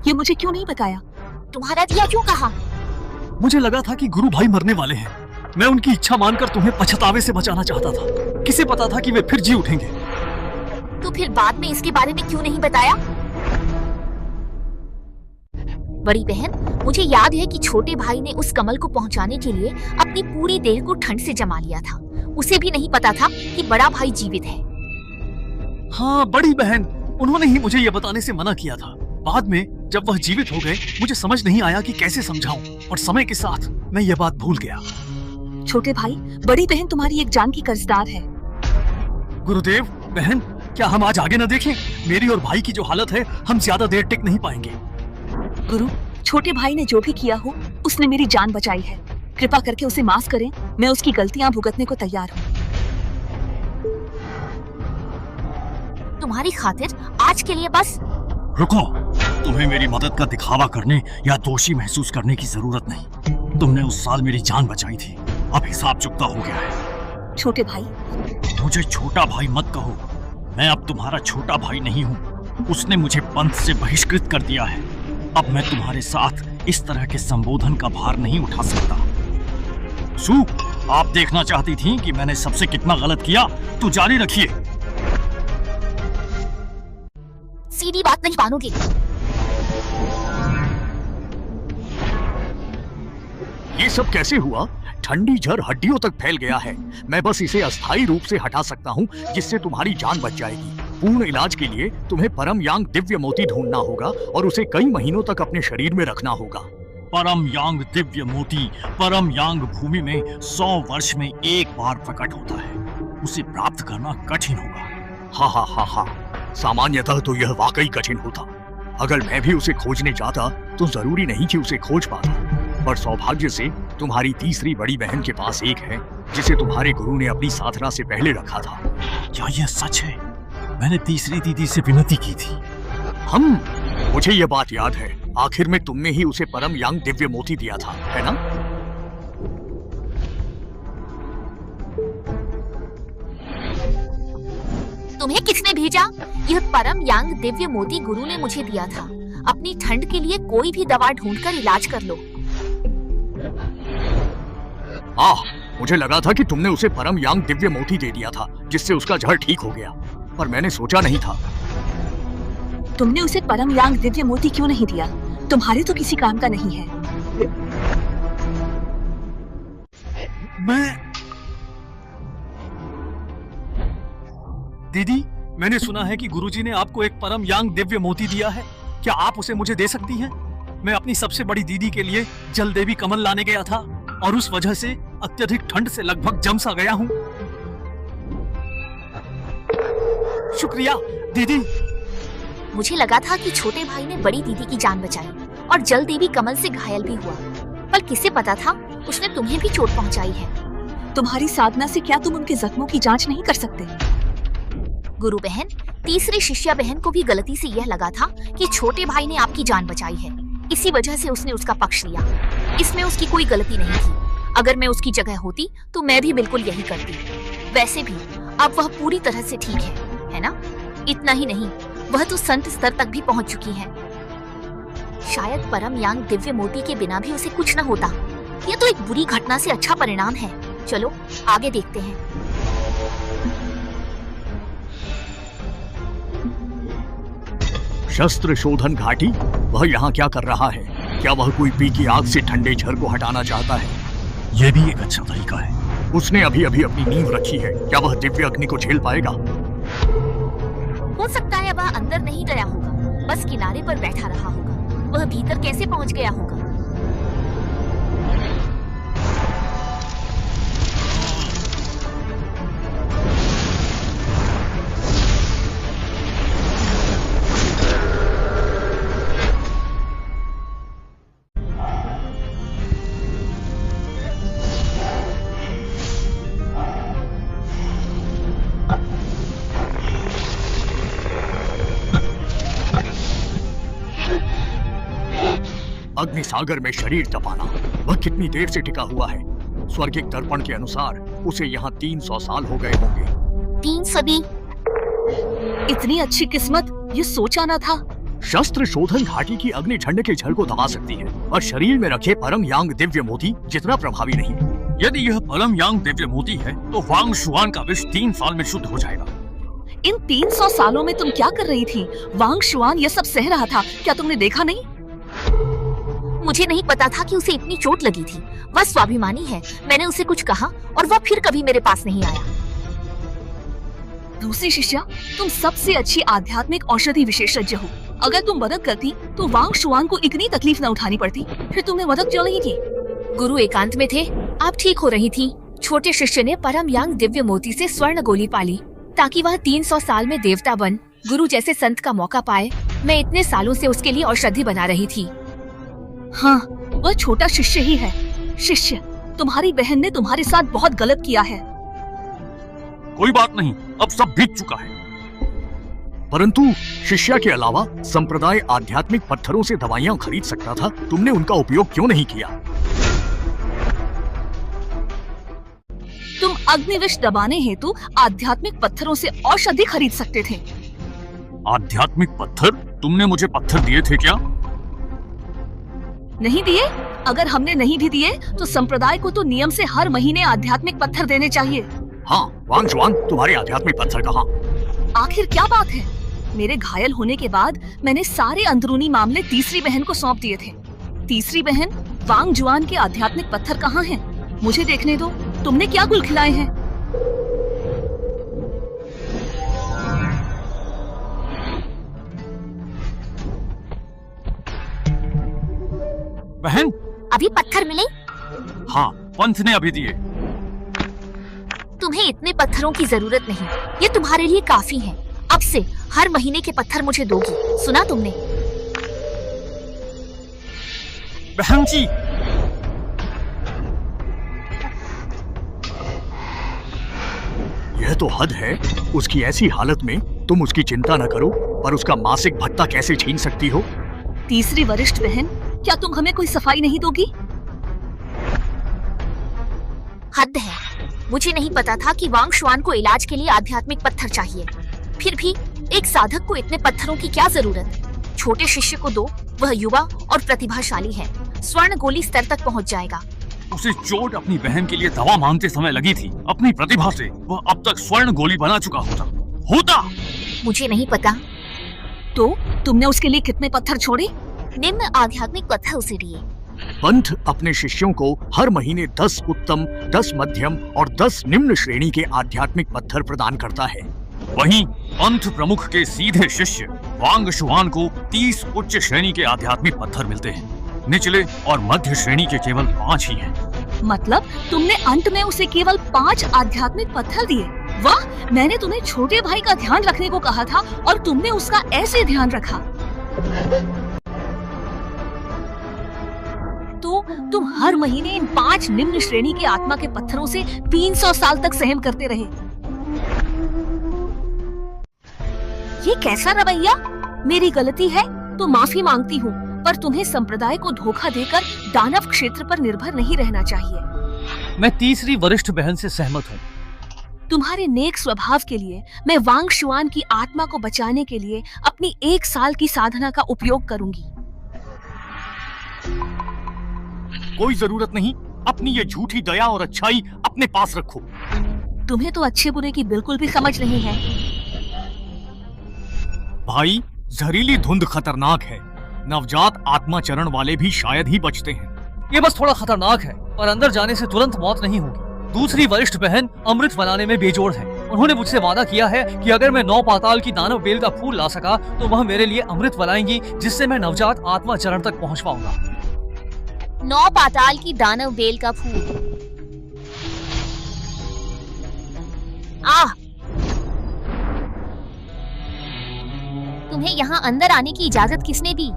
ये मुझे क्यों नहीं बताया? तुम्हारा दिया क्यों कहा? मुझे लगा था कि गुरु भाई मरने वाले हैं। मैं उनकी इच्छा मानकर तुम्हें पछतावे से बचाना चाहता था। किसे पता था कि वे फिर जी उठेंगे। तो फिर बाद में इसके बारे में क्यों नहीं बताया? बड़ी बहन, मुझे याद है कि छोटे भाई ने उस कमल को पहुंचाने के लिए अपनी पूरी देह को ठंड से जमा लिया था। उसे भी नहीं पता था कि बड़ा भाई जीवित है। हाँ बड़ी बहन, उन्होंने ही मुझे यह बताने से मना किया था। बाद में जब वह जीवित हो गए, मुझे समझ नहीं आया कि कैसे समझाऊं, और समय के साथ मैं यह बात भूल गया। छोटे भाई, बड़ी बहन तुम्हारी एक जान की कर्जदार है। गुरुदेव, बहन, क्या हम आज आगे न देखें? मेरी और भाई की जो हालत है, हम ज्यादा देर टिक नहीं पाएंगे। गुरु, छोटे भाई ने जो भी किया हो, उसने मेरी जान बचाई है। कृपा करके उसे माफ करें। मैं उसकी गलतियां भुगतने को तैयार हूँ। तुम्हारी खातिर आज के लिए बस। रुको, तुम्हें मेरी मदद का दिखावा करने या दोषी महसूस करने की जरूरत नहीं। तुमने उस साल मेरी जान बचाई थी, अब हिसाब चुकता हो गया है। छोटे भाई, मुझे छोटा भाई मत कहो। मैं अब तुम्हारा छोटा भाई नहीं हूँ। उसने मुझे पंथ से बहिष्कृत कर दिया है। अब मैं तुम्हारे साथ इस तरह के संबोधन का भार नहीं उठा सकता। सू, आप देखना चाहती थी कि मैंने सबसे कितना गलत किया, तो जारी रखिए। सीधी बात नहीं मानोगे। ये सब कैसे हुआ? ठंडी जर हड्डियों तक फैल गया है। मैं बस इसे अस्थायी रूप से हटा सकता हूँ, जिससे तुम्हारी जान बच जाएगी। पूर्ण इलाज के लिए तुम्हें परम यांग दिव्य मोती ढूंढना होगा और उसे कई महीनों तक अपने शरीर में रखना होगा। परम यांग दिव्य मोती परम यांग भूमि में 100 वर्ष में एक बार प्रकट होता है। उसे प्राप्त करना कठिन होगा। हा हा हा हा, सामान्यतः तो यह वाकई कठिन होता। अगर मैं भी उसे खोजने जाता तो जरूरी नहीं कि उसे खोज पाता, पर सौभाग्य से तुम्हारी तीसरी बड़ी बहन के पास एक है, जिसे तुम्हारे गुरु ने अपनी साधना से पहले रखा था। क्या यह सच है? मैंने तीसरी दीदी से विनती की थी। मुझे यह बात याद है। आखिर में तुमने ही उसे परम यांग दिव्य मोती दिया था, है ना? तुम्हें किसने भेजा? यह परम यांग दिव्य मोती गुरु ने मुझे दिया था। अपनी ठंड के लिए कोई भी दवा ढूंढकर इलाज कर लो। मुझे लगा था कि तुमने उसे परम यांग दिव्य मोती दे दिया था, जिससे उसका जहर ठीक हो गया, पर मैंने सोचा नहीं था। तुमने उसे परम यांग दिव्य मोती क्यों नहीं दिया? तुम्हारे तो किसी काम का नहीं है। दीदी, मैंने सुना है कि गुरुजी ने आपको एक परम यांग दिव्य मोती दिया है। क्या आप उसे मुझे दे सकती हैं? मैं अपनी सबसे बड़ी दीदी के लिए जल देवी कमल लाने गया था और उस वजह से अत्यधिक ठंड से लगभग जम सा गया हूँ। शुक्रिया दीदी। मुझे लगा था कि छोटे भाई ने बड़ी दीदी की जान बचाई और जल देवी कमल से घायल भी हुआ, पर किसे पता था उसने तुम्हें भी चोट पहुंचाई है। तुम्हारी साधना से क्या तुम उनके जख्मों की जांच नहीं कर सकते? गुरु बहन, तीसरी शिष्या बहन को भी गलती से यह लगा था कि छोटे भाई ने आपकी जान बचाई है, इसी वजह से उसने उसका पक्ष लिया। इसमें उसकी कोई गलती नहीं थी। अगर मैं उसकी जगह होती तो मैं भी बिल्कुल यही करती। वैसे भी अब वह पूरी तरह से ठीक है ना? इतना ही नहीं, वह तो संत स्तर तक भी पहुंच चुकी है। शायद परम यांग दिव्य मोती के बिना भी उसे कुछ न होता। यह तो एक बुरी घटना से अच्छा परिणाम है। चलो आगे देखते हैं। शस्त्र शोधन घाटी, वह यहाँ क्या कर रहा है? क्या वह कोई पी की आग से ठंडे झर को हटाना चाहता है? यह भी एक अच्छा तरीका है। उसने अभी अभी अपनी नींव रखी है। क्या वह दिव्य अग्नि को झेल पाएगा? हो सकता है वह अंदर नहीं गया होगा, बस किनारे पर बैठा रहा होगा। वह भीतर कैसे पहुंच गया होगा? अग्नि सागर में शरीर तपाना, वह कितनी देर से टिका हुआ है? स्वर्गिक दर्पण के अनुसार उसे यहाँ 300 साल हो गए होंगे। 3 सदी? इतनी अच्छी किस्मत, ये सोचा न था। शस्त्र शोधन घाटी की अग्नि ठंड के झर को दबा सकती है, और शरीर में रखे परम यांग दिव्य मोती जितना प्रभावी नहीं। यदि यह परम यांग दिव्य मोती है तो वांग शुआन का विष 3 साल में शुद्ध हो जाएगा। इन 300 सालों में तुम क्या कर रही थी? वांग शुआन यह सब सह रहा था, क्या तुमने देखा नहीं? मुझे नहीं पता था कि उसे इतनी चोट लगी थी। वह स्वाभिमानी है। मैंने उसे कुछ कहा और वह फिर कभी मेरे पास नहीं आया। दूसरी शिष्या, तुम सबसे अच्छी आध्यात्मिक औषधि विशेषज्ञ हो। अगर तुम मदद करती तो वांग शुआन को इतनी तकलीफ न उठानी पड़ती। फिर तुमने मदद क्यों नहीं की? गुरु एकांत में थे, आप ठीक हो रही थी। छोटे शिष्य ने परम यांग दिव्य मोती से स्वर्ण गोली पाली ताकि वह 300 साल में देवता बन गुरु जैसे संत का मौका पाए। मैं इतने सालों से उसके लिए औषधि बना रही थी। हाँ, वह छोटा शिष्य ही है। शिष्य, तुम्हारी बहन ने तुम्हारे साथ बहुत गलत किया है। कोई बात नहीं, अब सब बीत चुका है। परंतु शिष्या के अलावा संप्रदाय आध्यात्मिक पत्थरों से दवाइयाँ खरीद सकता था। तुमने उनका उपयोग क्यों नहीं किया? तुम अग्निविष दबाने हेतु आध्यात्मिक पत्थरों से औषधि खरीद सकते थे। आध्यात्मिक पत्थर? तुमने मुझे पत्थर दिए थे क्या? नहीं दिए? अगर हमने नहीं भी दिए तो संप्रदाय को तो नियम से हर महीने आध्यात्मिक पत्थर देने चाहिए। हाँ, वांग शुआन, तुम्हारे आध्यात्मिक पत्थर कहाँ? आखिर क्या बात है? मेरे घायल होने के बाद मैंने सारे अंदरूनी मामले तीसरी बहन को सौंप दिए थे। तीसरी बहन, वांग जुआन के आध्यात्मिक पत्थर कहाँ हैं? मुझे देखने दो। तुमने क्या गुल खिलाए हैं? बहन, अभी पत्थर मिले? हाँ, पंथ ने अभी दिए। तुम्हें इतने पत्थरों की जरूरत नहीं, ये तुम्हारे लिए काफी है। अब से हर महीने के पत्थर मुझे दोगी, सुना तुमने? बहन जी, यह तो हद है। उसकी ऐसी हालत में तुम उसकी चिंता न करो, पर उसका मासिक भत्ता कैसे छीन सकती हो? तीसरी वरिष्ठ बहन, क्या तुम हमें कोई सफाई नहीं दोगी? हद है। मुझे नहीं पता था कि वांग शुआन को इलाज के लिए आध्यात्मिक पत्थर चाहिए। फिर भी एक साधक को इतने पत्थरों की क्या जरूरत? छोटे शिष्य को दो, वह युवा और प्रतिभाशाली है। स्वर्ण गोली स्तर तक पहुंच जाएगा। उसे चोट अपनी बहन के लिए दवा मांगते समय लगी थी। अपनी प्रतिभा से वह अब तक स्वर्ण गोली बना चुका होता। मुझे नहीं पता। तो तुमने उसके लिए कितने पत्थर छोड़े? निम्न आध्यात्मिक पत्थर उसे दिए। पंथ अपने शिष्यों को हर महीने 10 उत्तम, 10 मध्यम और 10 निम्न श्रेणी के आध्यात्मिक पत्थर प्रदान करता है। वहीं पंथ प्रमुख के सीधे शिष्य वांग शुआन को 30 उच्च श्रेणी के आध्यात्मिक पत्थर मिलते हैं। निचले और मध्य श्रेणी के केवल 5 ही हैं। मतलब तुमने अंत में उसे केवल 5 आध्यात्मिक पत्थर दिए? वाह, मैंने तुम्हें छोटे भाई का ध्यान रखने को कहा था और तुमने उसका ऐसे ध्यान रखा। तो तुम हर महीने इन 5 निम्न श्रेणी के आत्मा के पत्थरों से 300 साल तक सहन करते रहे। ये कैसा रवैया? मेरी गलती है तो माफी मांगती हूँ, पर तुम्हें संप्रदाय को धोखा देकर दानव क्षेत्र पर निर्भर नहीं रहना चाहिए। मैं तीसरी वरिष्ठ बहन से सहमत हूँ। तुम्हारे नेक स्वभाव के लिए मैं वांग शुआन की आत्मा को बचाने के लिए अपनी 1 साल की साधना का उपयोग करूंगी। कोई जरूरत नहीं, अपनी ये झूठी दया और अच्छाई अपने पास रखो। तुम्हें तो अच्छे बुरे की बिल्कुल भी समझ नहीं है। भाई, जहरीली धुंध खतरनाक है। नवजात आत्मा चरण वाले भी शायद ही बचते हैं। ये बस थोड़ा खतरनाक है, पर अंदर जाने से तुरंत मौत नहीं होगी। दूसरी वरिष्ठ बहन अमृत बनाने में बेजोड़ है। उन्होंने मुझसे वादा किया है कि अगर मैं 9 पाताल की दानव बेल का फूल ला सका तो वह मेरे लिए अमृत बनाएंगी, जिससे मैं नवजात आत्मा चरण तक पहुंच पाऊंगा। 9 पाताल की दानव बेल का फूल। तुम्हें यहाँ अंदर आने की इजाजत किसने दी?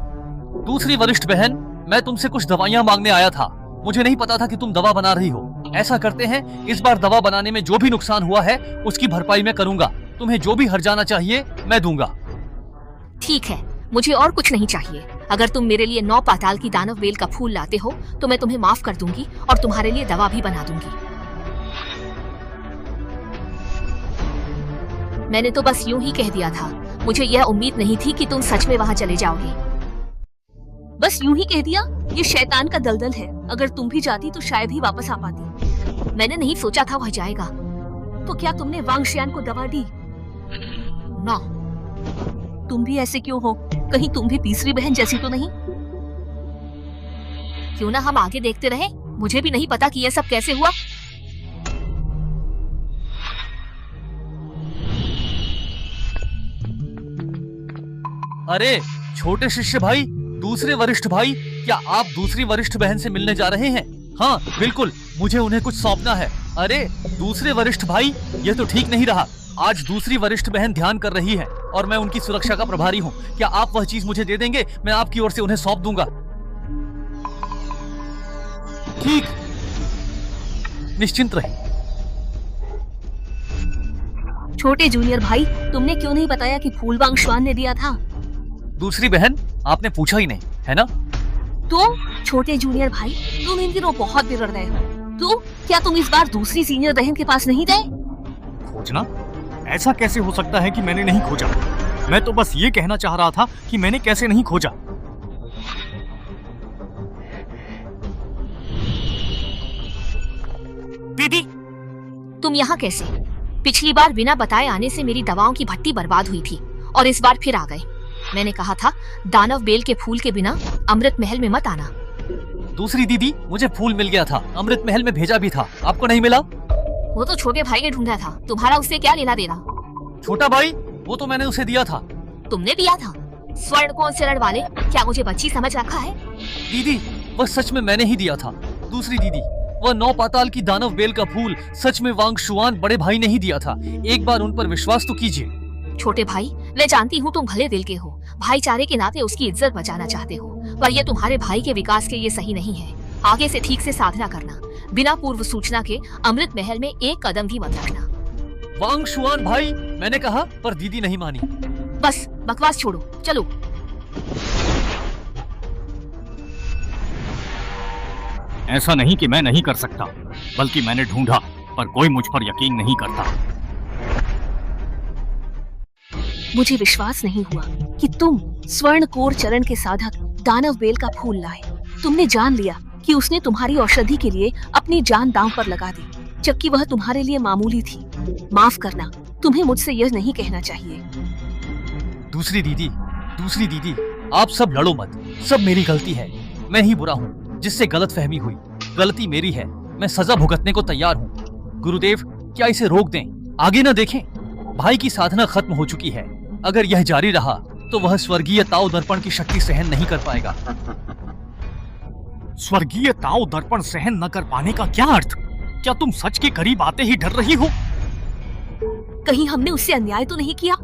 दूसरी वरिष्ठ बहन, मैं तुमसे कुछ दवाइयाँ मांगने आया था। मुझे नहीं पता था कि तुम दवा बना रही हो। ऐसा करते हैं, इस बार दवा बनाने में जो भी नुकसान हुआ है उसकी भरपाई मैं करूंगा। तुम्हें जो भी हर्जाना चाहिए मैं दूंगा। ठीक है, मुझे और कुछ नहीं चाहिए। अगर तुम मेरे लिए 9 पाताल की दानव बेल का फूल लाते हो तो मैं तुम्हें माफ कर दूंगी और तुम्हारे लिए दवा भी बना दूंगी। मैंने तो बस यूं ही कह दिया था। मुझे यह उम्मीद नहीं थी कि तुम सच में वहां चले जाओगे। बस यूं ही कह दिया? ये शैतान का दलदल है। अगर तुम भी जाती तो शायद ही वापस आ पाती। मैंने नहीं सोचा था वह जाएगा। तो क्या तुमने वांग शुआन को दवा दी? ना। तुम भी ऐसे क्यों हो? कहीं तुम भी तीसरी बहन जैसी तो नहीं? क्यों ना हम आगे देखते रहे? मुझे भी नहीं पता कि यह सब कैसे हुआ। अरे छोटे शिष्य भाई, दूसरे वरिष्ठ भाई, क्या आप दूसरी वरिष्ठ बहन से मिलने जा रहे हैं? हाँ बिल्कुल, मुझे उन्हें कुछ सौंपना है। अरे दूसरे वरिष्ठ भाई, ये तो ठीक नहीं रहा। आज दूसरी वरिष्ठ बहन ध्यान कर रही है और मैं उनकी सुरक्षा का प्रभारी हूँ। क्या आप वह चीज मुझे दे देंगे? मैं आपकी ओर से उन्हें सौंप दूंगा। ठीक, निश्चिंत रहे। छोटे जूनियर भाई, तुमने क्यों नहीं बताया कि फूल वांग शुआन ने दिया था? दूसरी बहन, आपने पूछा ही नहीं, है ना? तो छोटे जूनियर भाई, तुम इन दिनों बहुत बिगड़ गए हो। तो क्या तुम इस बार दूसरी सीनियर बहन के पास नहीं गए? खोजना? ऐसा कैसे हो सकता है कि मैंने नहीं खोजा? मैं तो बस ये कहना चाह रहा था कि मैंने कैसे नहीं खोजा। दीदी, तुम यहाँ कैसे? पिछली बार बिना बताए आने से मेरी दवाओं की भट्टी बर्बाद हुई थी और इस बार फिर आ गए। मैंने कहा था दानव बेल के फूल के बिना अमृत महल में मत आना। दूसरी दीदी, मुझे फूल मिल गया था, अमृत महल में भेजा भी था। आपको नहीं मिला? वो तो छोटे भाई ने ढूंढा था, तुम्हारा उससे क्या लेना देना? छोटा भाई, वो तो मैंने उसे दिया था। तुमने दिया था? स्वर्ण कौन से रण वाले, क्या मुझे बच्ची समझ रखा है? दीदी, वह सच में मैंने ही दिया था। दूसरी दीदी, वह 9 पाताल की दानव बेल का फूल सच में वांग शुआन बड़े भाई ने ही दिया था। एक बार उन पर विश्वास तो कीजिए। छोटे भाई, मैं जानती हूँ तुम भले दिल के हो, भाईचारे के नाते उसकी इज्जत बचाना चाहते हो, पर यह तुम्हारे भाई के विकास के लिए सही नहीं है। आगे से ठीक से साधना करना, बिना पूर्व सूचना के अमृत महल में एक कदम भी मत रखना। वांग शुआन भाई, मैंने कहा, पर दीदी नहीं मानी। बस बकवास छोड़ो, चलो। ऐसा नहीं कि मैं नहीं कर सकता, बल्कि मैंने ढूंढा, पर कोई मुझ पर यकीन नहीं करता। मुझे विश्वास नहीं हुआ कि तुम स्वर्ण कोर चरण के साधक दानव बेल का फूल लाए। तुमने जान लिया कि उसने तुम्हारी औषधि के लिए अपनी जान दांव पर लगा दी, जबकि वह तुम्हारे लिए मामूली थी। माफ करना, तुम्हें मुझसे यह नहीं कहना चाहिए। दूसरी दीदी, दूसरी दीदी, आप सब लड़ो मत, सब मेरी गलती है। मैं ही बुरा हूँ जिससे गलतफहमी हुई। गलती मेरी है, मैं सजा भुगतने को तैयार हूँ। गुरुदेव, क्या इसे रोक दें, आगे न देखें? भाई की साधना खत्म हो चुकी है। अगर यह जारी रहा तो वह स्वर्गीय ताओ दर्पण की शक्ति सहन नहीं कर पाएगा। स्वर्गीय ताओ दर्पण सहन न कर पाने का क्या अर्थ? क्या तुम सच के करीब आते ही डर रही हो? कहीं हमने उससे अन्याय तो नहीं किया?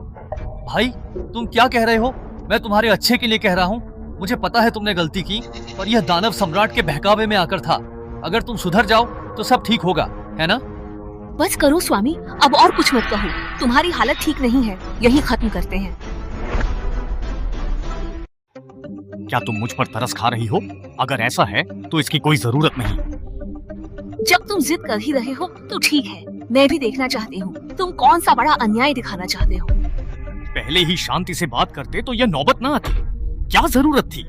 भाई, तुम क्या कह रहे हो? मैं तुम्हारे अच्छे के लिए कह रहा हूँ। मुझे पता है तुमने गलती की, पर यह दानव सम्राट के बहकावे में आकर था। अगर तुम सुधर जाओ तो सब ठीक होगा, है ना? बस करो स्वामी, अब और कुछ मत कहो। तुम्हारी हालत ठीक नहीं है, यही खत्म करते हैं। क्या तुम मुझ पर तरस खा रही हो? अगर ऐसा है तो इसकी कोई जरूरत नहीं। जब तुम जिद कर ही रहे हो तो ठीक है, मैं भी देखना चाहती हूँ तुम कौन सा बड़ा अन्याय दिखाना चाहते हो। पहले ही शांति से बात करते तो यह नौबत ना आती। क्या जरूरत थी?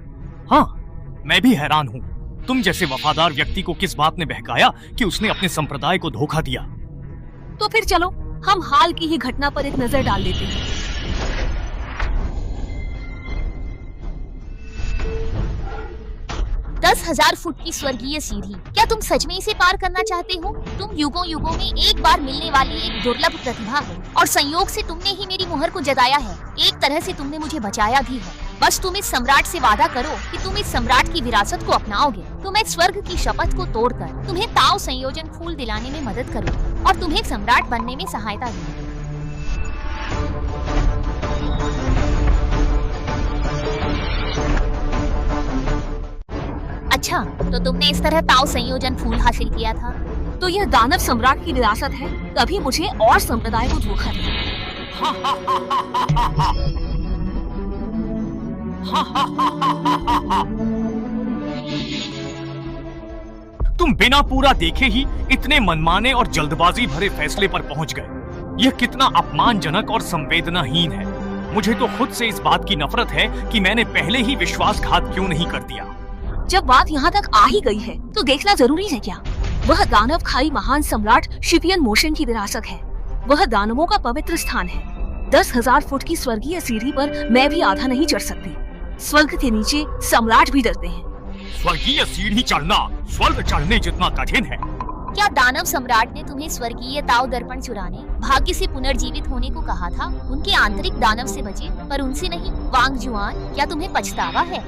हाँ, मैं भी हैरान हूँ, तुम जैसे वफादार व्यक्ति को किस बात ने बहकाया कि उसने अपने संप्रदाय को धोखा दिया। तो फिर चलो हम हाल की ही घटना पर एक नजर डाल लेते हैं। दस 10,000 फुट की स्वर्गीय सीढ़ी, क्या तुम सच में इसे पार करना चाहते हो? तुम युगों युगों में एक बार मिलने वाली एक दुर्लभ प्रतिभा हो और संयोग से तुमने ही मेरी मुहर को जगाया है। एक तरह से तुमने मुझे बचाया भी है। बस तुम इस सम्राट से वादा करो कि तुम इस सम्राट की विरासत को अपनाओगे। तो मैं स्वर्ग की शपथ को तोड़कर तुम्हें ताओ संयोजन फूल दिलाने में मदद करूंगी और तुम्हें सम्राट बनने में सहायता दूंगी। अच्छा, तो तुमने इस तरह ताओ संयोजन फूल हासिल किया था? तो यह दानव सम्राट की विरासत है, कभी मुझे और संप्रदाय को धोखा दिया। तुम बिना पूरा देखे ही इतने मनमाने और जल्दबाजी भरे फैसले पर पहुंच गए। यह कितना अपमानजनक और संवेदनाहीन है। मुझे तो खुद से इस बात की नफरत है कि मैंने पहले ही विश्वासघात क्यों नहीं कर दिया। जब बात यहाँ तक आ ही गई है तो देखना जरूरी है क्या? वह दानव खाई महान सम्राट शिपियन मोशन की विरासत है। वह दानवों का पवित्र स्थान है। 10,000 फुट की स्वर्गीय सीढ़ी पर मैं भी आधा नहीं चढ़ सकती। स्वर्ग के नीचे सम्राट भी डरते हैं। स्वर्गीय सीढ़ी चढ़ना स्वर्ग चढ़ने जितना कठिन है। क्या दानव सम्राट ने तुम्हें स्वर्गीय ताओ दर्पण चुराने, भाग्य से पुनर्जीवित होने को कहा था? उनके आंतरिक दानव से बचे, पर उनसे नहीं। वांग जुआन, क्या तुम्हें पछतावा है?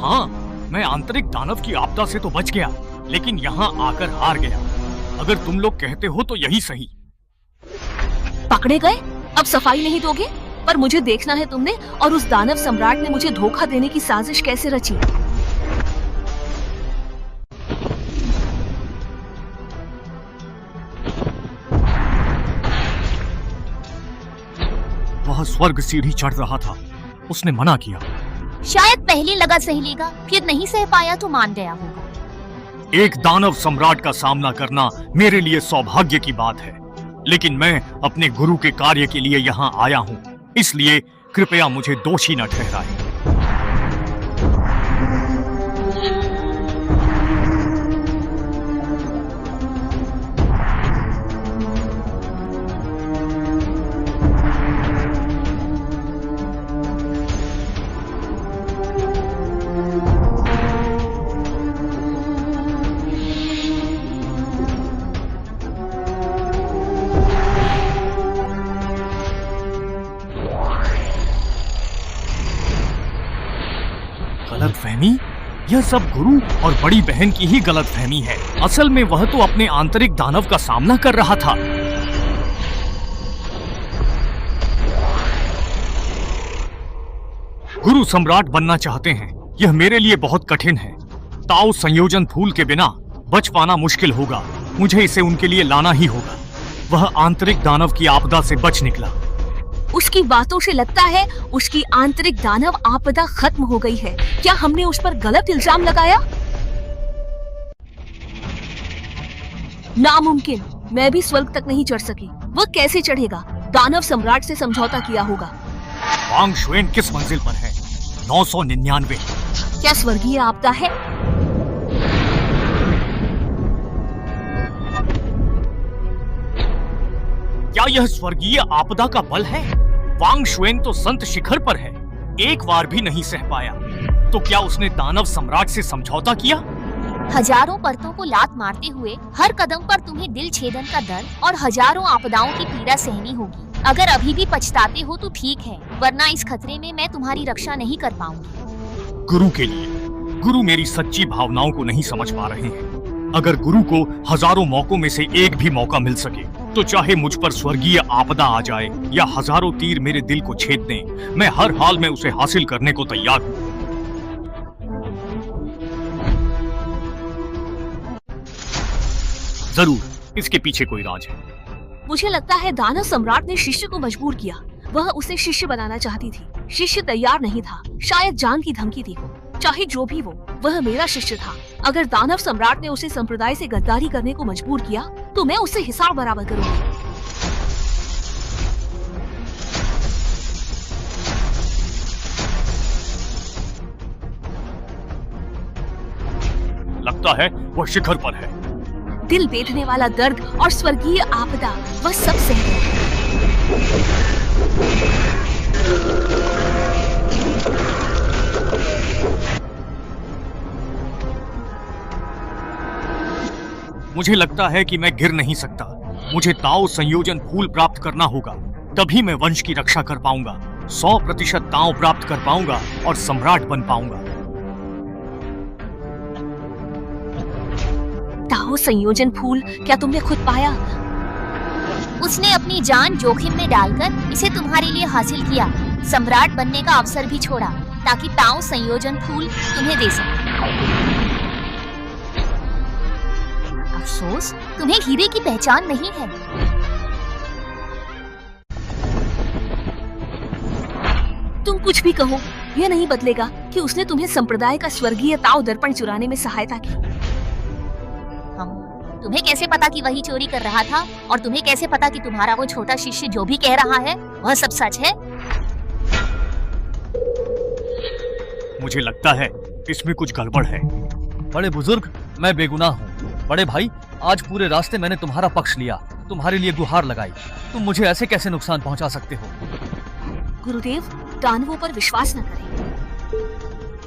हाँ, मैं आंतरिक दानव की आपदा से तो बच गया, लेकिन यहाँ आकर हार गया। अगर तुम लोग कहते हो तो यही सही। पकड़े गए? अब सफाई नहीं दोगे? पर मुझे देखना है तुमने और उस दानव सम्राट ने मुझे धोखा देने की साजिश कैसे रची। वह स्वर्ग सीढ़ी चढ़ रहा था, उसने मना किया। शायद पहले लगा सही लेगा, फिर नहीं सह पाया तो मान गया होगा। एक दानव सम्राट का सामना करना मेरे लिए सौभाग्य की बात है, लेकिन मैं अपने गुरु के कार्य के लिए यहाँ आया हूँ, इसलिए कृपया मुझे दोषी न ठहराएं। गलतफहमी? यह सब गुरु और बड़ी बहन की ही गलतफहमी है। असल में वह तो अपने आंतरिक दानव का सामना कर रहा था। गुरु सम्राट बनना चाहते हैं, यह मेरे लिए बहुत कठिन है। ताओ संयोजन फूल के बिना बच पाना मुश्किल होगा। मुझे इसे उनके लिए लाना ही होगा। वह आंतरिक दानव की आपदा से बच निकला। उसकी बातों से लगता है उसकी आंतरिक दानव आपदा खत्म हो गई है। क्या हमने उस पर गलत इल्जाम लगाया? नामुमकिन, मैं भी स्वर्ग तक नहीं चढ़ सकी। वह कैसे चढ़ेगा? दानव सम्राट से समझौता किया होगा। वांग शुएन किस मंजिल पर है? 999। क्या स्वर्गीय आपदा है? क्या यह स्वर्गीय आपदा का बल है? वांग शुएन तो संत शिखर पर है। एक बार भी नहीं सह पाया, तो क्या उसने दानव सम्राट से समझौता किया? हजारों परतों को लात मारते हुए हर कदम पर तुम्हें दिल छेदन का दर्द और हजारों आपदाओं की पीड़ा सहनी होगी। अगर अभी भी पछताते हो तो ठीक है, वरना इस खतरे में मैं तुम्हारी रक्षा नहीं कर पाऊंगी। गुरु के लिए, गुरु मेरी सच्ची भावनाओं को नहीं समझ पा रहे हैं। अगर गुरु को हजारों मौकों में से एक भी मौका मिल सके, तो चाहे मुझ पर स्वर्गीय आपदा आ जाए या हजारों तीर मेरे दिल को छेद दें, मैं हर हाल में उसे हासिल करने को तैयार हूँ। जरूर इसके पीछे कोई राज है। मुझे लगता है दानव सम्राट ने शिष्य को मजबूर किया। वह उसे शिष्य बनाना चाहती थी। शिष्य तैयार नहीं था, शायद जान की धमकी दी हो। चाहे जो भी वो, वह मेरा शिष्य था। अगर दानव सम्राट ने उसे संप्रदाय से गद्दारी करने को मजबूर किया, तो मैं उससे हिसाब बराबर करूंगी। लगता है वह शिखर पर है। दिल बेधने वाला दर्द और स्वर्गीय आपदा, वह सब सह गया। मुझे लगता है कि मैं गिर नहीं सकता। मुझे ताओ संयोजन फूल प्राप्त करना होगा, तभी मैं वंश की रक्षा कर पाऊंगा, 100% ताओ प्राप्त कर पाऊंगा और सम्राट बन पाऊंगा। ताओ संयोजन फूल, क्या तुमने खुद पाया? उसने अपनी जान जोखिम में डालकर इसे तुम्हारे लिए हासिल किया। सम्राट बनने का अवसर भी छोड़ा ताकि ताओ संयोजन फूल तुम्हें दे सके। अफसोस, तुम्हें हीरे की पहचान नहीं है। तुम कुछ भी कहो, यह नहीं बदलेगा कि उसने तुम्हें संप्रदाय का स्वर्गीय ताओ दर्पण चुराने में सहायता की। तुम्हें कैसे पता कि वही चोरी कर रहा था? और तुम्हें कैसे पता कि तुम्हारा वो छोटा शिष्य जो भी कह रहा है वह सब सच है? मुझे लगता है इसमें कुछ गड़बड़ है। बड़े बुजुर्ग, मैं बेगुनाह हूँ। बड़े भाई, आज पूरे रास्ते मैंने तुम्हारा पक्ष लिया, तुम्हारे लिए गुहार लगाई। तुम मुझे ऐसे कैसे नुकसान पहुँचा सकते हो? गुरुदेव, दानवों पर विश्वास न करें।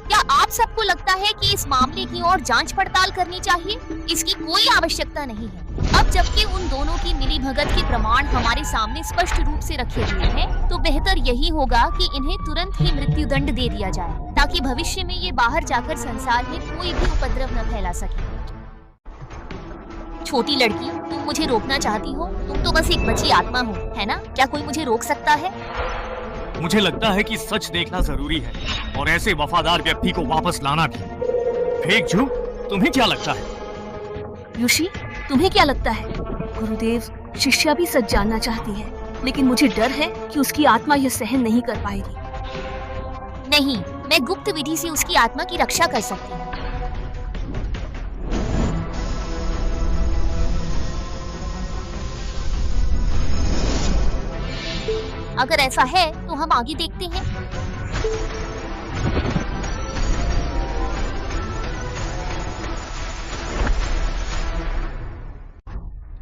क्या आप सबको लगता है कि इस मामले की और जांच पड़ताल करनी चाहिए? इसकी कोई आवश्यकता नहीं है। अब जबकि उन दोनों की मिलीभगत के प्रमाण हमारे सामने स्पष्ट रूप से रखे हुए हैं, तो बेहतर यही होगा कि इन्हें तुरंत ही मृत्युदंड दे दिया जाए, ताकि भविष्य में ये बाहर जाकर संसार में कोई भी उपद्रव न फैला सके। छोटी लड़की, तुम मुझे रोकना चाहती हो? तुम तो बस एक बची आत्मा हो, है ना? क्या कोई मुझे रोक सकता है? मुझे लगता है कि सच देखना जरूरी है और ऐसे वफादार व्यक्ति को वापस लाना भी। फेक झू, तुम्हें क्या लगता है? ऋषि, तुम्हें क्या लगता है? गुरुदेव, शिष्या भी सच जानना चाहती है, लेकिन मुझे डर है कि उसकी आत्मा यह सहन नहीं कर पाएगी। नहीं, मैं गुप्त विधि से उसकी आत्मा की रक्षा कर सकती हूँ। अगर ऐसा है तो हम आगे देखते हैं।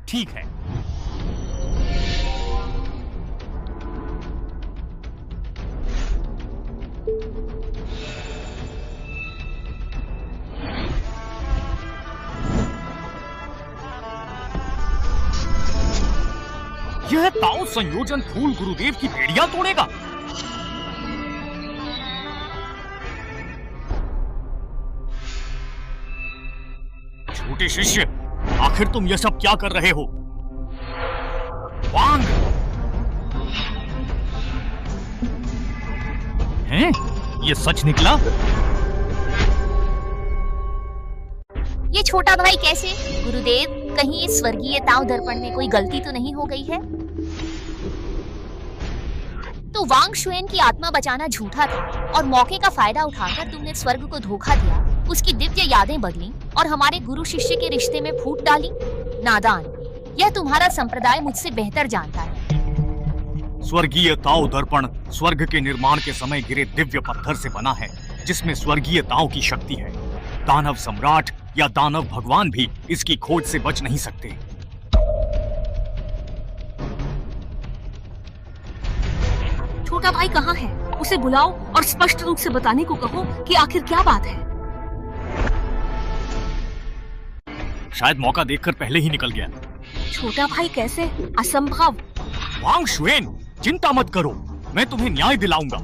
ठीक है। यह ताओ संयोजन फूल गुरुदेव की बेड़ियां तोड़ेगा। छोटे शिष्य, आखिर तुम यह सब क्या कर रहे हो? वांग! हैं? ये सच निकला? ये छोटा भाई कैसे? गुरुदेव, कहीं इस स्वर्गीय ताओ दर्पण में कोई गलती तो नहीं हो गई है? तो वांग शुएन की आत्मा बचाना झूठा था और मौके का फायदा उठाकर तुमने स्वर्ग को धोखा दिया, उसकी दिव्य यादें बदली और हमारे गुरु शिष्य के रिश्ते में फूट डाली। नादान, यह तुम्हारा संप्रदाय मुझसे बेहतर जानता है। स्वर्गीय ताओ दर्पण स्वर्ग के निर्माण के समय गिरे दिव्य पत्थर से बना है, जिसमें स्वर्गीय ताओ की शक्ति है। दानव सम्राट या दानव भगवान भी इसकी खोज से बच नहीं सकते। छोटा भाई कहाँ है? उसे बुलाओ और स्पष्ट रूप से बताने को कहो कि आखिर क्या बात है। शायद मौका देखकर पहले ही निकल गया। छोटा भाई कैसे? असंभव। वांग शुएन, चिंता मत करो, मैं तुम्हें न्याय दिलाऊंगा।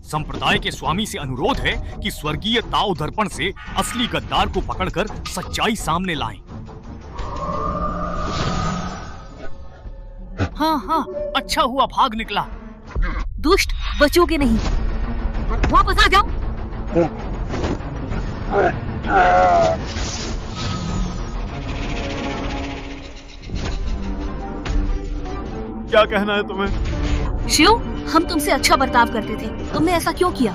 संप्रदाय के स्वामी से अनुरोध है कि स्वर्गीय ताओ दर्पण से असली गद्दार को पकड़कर सच्चाई सामने लाएं। हाँ, अच्छा हुआ भाग निकला। दुष्ट, बचोगे नहीं। वापस आ जाओ। क्या कहना है तुम्हें? शिव, हम तुमसे अच्छा बर्ताव करते थे, तुमने ऐसा क्यों किया?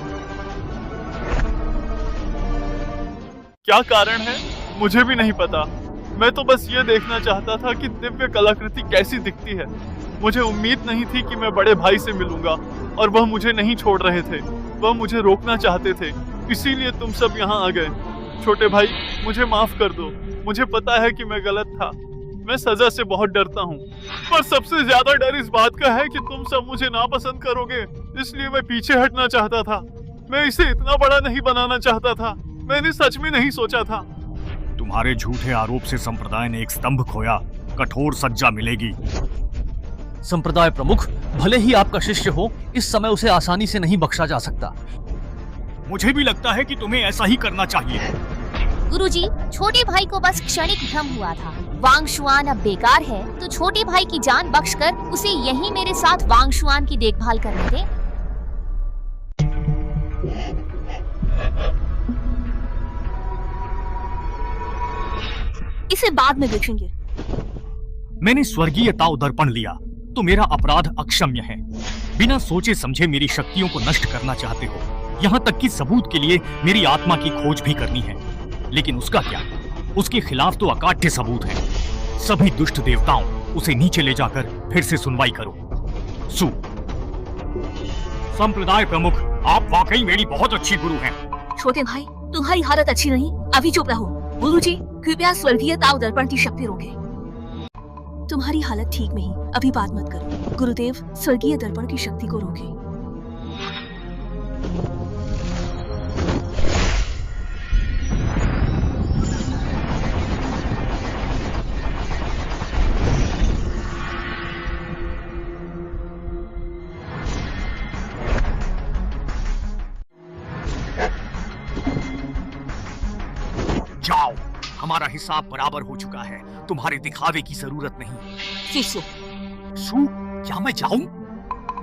क्या कारण है मुझे भी नहीं पता। मैं तो बस ये देखना चाहता था कि दिव्य कलाकृति कैसी दिखती है। मुझे उम्मीद नहीं थी कि मैं बड़े भाई से मिलूंगा और वह मुझे नहीं छोड़ रहे थे। वह मुझे रोकना चाहते थे, इसीलिए तुम सब यहाँ आ गए। छोटे भाई, मुझे माफ कर दो। मुझे पता है कि मैं गलत था। मैं सजा से बहुत डरता हूँ, पर सबसे ज्यादा डर इस बात का है कि तुम सब मुझे नापसंद करोगे, इसलिए मैं पीछे हटना चाहता था। मैं इसे इतना बड़ा नहीं बनाना चाहता था। मैंने सच में नहीं सोचा था। तुम्हारे झूठे आरोप से संप्रदाय ने एक स्तंभ खोया, कठोर सज्जा मिलेगी। संप्रदाय प्रमुख, भले ही आपका शिष्य हो, इस समय उसे आसानी से नहीं बख्शा जा सकता। मुझे भी लगता है कि तुम्हें ऐसा ही करना चाहिए। गुरुजी, छोटे भाई को बस क्षणिक भ्रम हुआ था। वांग शुआन अब बेकार है, तो छोटे भाई की जान बख्शकर उसे यहीं मेरे साथ वांग शुआन की देखभाल करने दे। इसे बाद में देखेंगे। मैंने स्वर्गीय ताओ दर्पण लिया तो मेरा अपराध अक्षम्य है। बिना सोचे समझे मेरी शक्तियों को नष्ट करना चाहते हो, यहाँ तक कि सबूत के लिए मेरी आत्मा की खोज भी करनी है। लेकिन उसका क्या? उसके खिलाफ तो अकाट्य सबूत है। सभी दुष्ट देवताओं, उसे नीचे ले जाकर फिर से सुनवाई करो। सु, संप्रदाय प्रमुख, आप वाकई मेरी बहुत अच्छी गुरु हैं। छोटे भाई, तुम्हारी हालत अच्छी नहीं, अभी चुप रहो। गुरुजी, कृपया स्वर्गीय ताओ दर्पण की शक्ति रोकें। तुम्हारी हालत ठीक नहीं, अभी बात मत करो। गुरुदेव, स्वर्गीय दर्पण की शक्ति को रोकें। जाओ, हमारा हिसाब बराबर हो चुका है। तुम्हारे दिखावे की जरूरत नहीं। शिष्य, सु, क्या मैं जाऊं?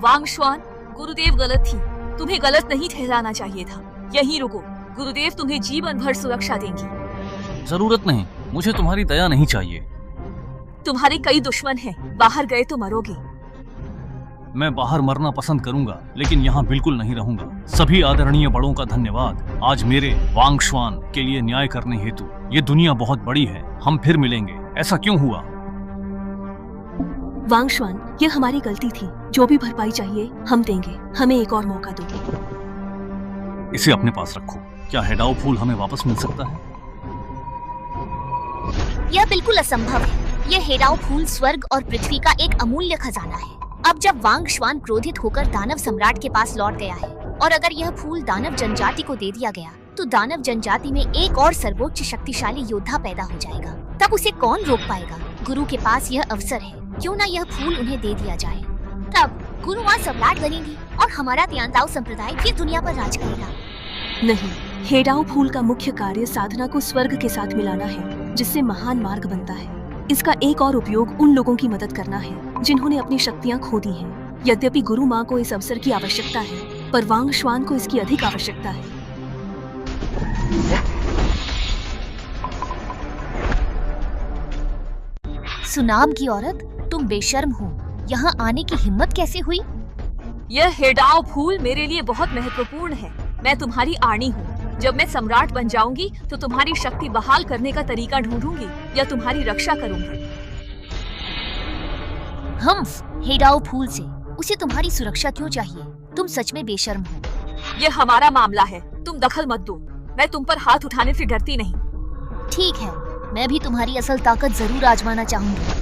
वांग शुआन, गुरुदेव गलत थी। तुम्हें गलत नहीं ठहराना चाहिए था। यहीं रुको, गुरुदेव तुम्हें जीवन भर सुरक्षा देंगी। जरूरत नहीं, मुझे तुम्हारी दया नहीं चाहिए। तुम्हारे कई दुश्मन हैं, बाहर गए तो मरोगे। मैं बाहर मरना पसंद करूंगा, लेकिन यहाँ बिल्कुल नहीं रहूंगा। सभी आदरणीय बड़ों का धन्यवाद, आज मेरे वांग शुआन के लिए न्याय करने हेतु। ये दुनिया बहुत बड़ी है, हम फिर मिलेंगे। ऐसा क्यों हुआ? वांग शुआन, ये हमारी गलती थी। जो भी भरपाई चाहिए हम देंगे। हमें एक और मौका दो। इसे अपने पास रखो। क्या हेडाओ फूल हमें वापस मिल सकता है? यह बिल्कुल असंभव है। यह हेडाओ फूल स्वर्ग और पृथ्वी का एक अमूल्य खजाना है। अब जब वांग शुआन क्रोधित होकर दानव सम्राट के पास लौट गया है, और अगर यह फूल दानव जनजाति को दे दिया गया, तो दानव जनजाति में एक और सर्वोच्च शक्तिशाली योद्धा पैदा हो जाएगा। तब उसे कौन रोक पाएगा? गुरु के पास यह अवसर है, क्यों ना यह फूल उन्हें दे दिया जाए। तब गुरु वहाँ सम्राट बनेंगी और हमारा तियानताओ संप्रदाय फिर दुनिया पर राज करेगा। नहीं, हेडाओ फूल का मुख्य कार्य साधना को स्वर्ग के साथ मिलाना है, जिससे महान मार्ग बनता है। इसका एक और उपयोग उन लोगों की मदद करना है जिन्होंने अपनी शक्तियाँ खो दी हैं। यद्यपि गुरु माँ को इस अवसर की आवश्यकता है, पर वांग शुआन को इसकी अधिक आवश्यकता है। सुनाम की औरत, तुम बेशर्म हो। यहाँ आने की हिम्मत कैसे हुई? यह हेडाओ फूल मेरे लिए बहुत महत्वपूर्ण है। मैं तुम्हारी आनी हूँ। जब मैं सम्राट बन जाऊंगी तो तुम्हारी शक्ति बहाल करने का तरीका ढूंढूंगी या तुम्हारी रक्षा करूंगी। हम्फ, हेडाओ फूल से उसे तुम्हारी सुरक्षा क्यों चाहिए? तुम सच में बेशर्म हो। यह हमारा मामला है, तुम दखल मत दो। मैं तुम पर हाथ उठाने से डरती नहीं। ठीक है, मैं भी तुम्हारी असल ताकत जरूर आजमाना चाहूंगी।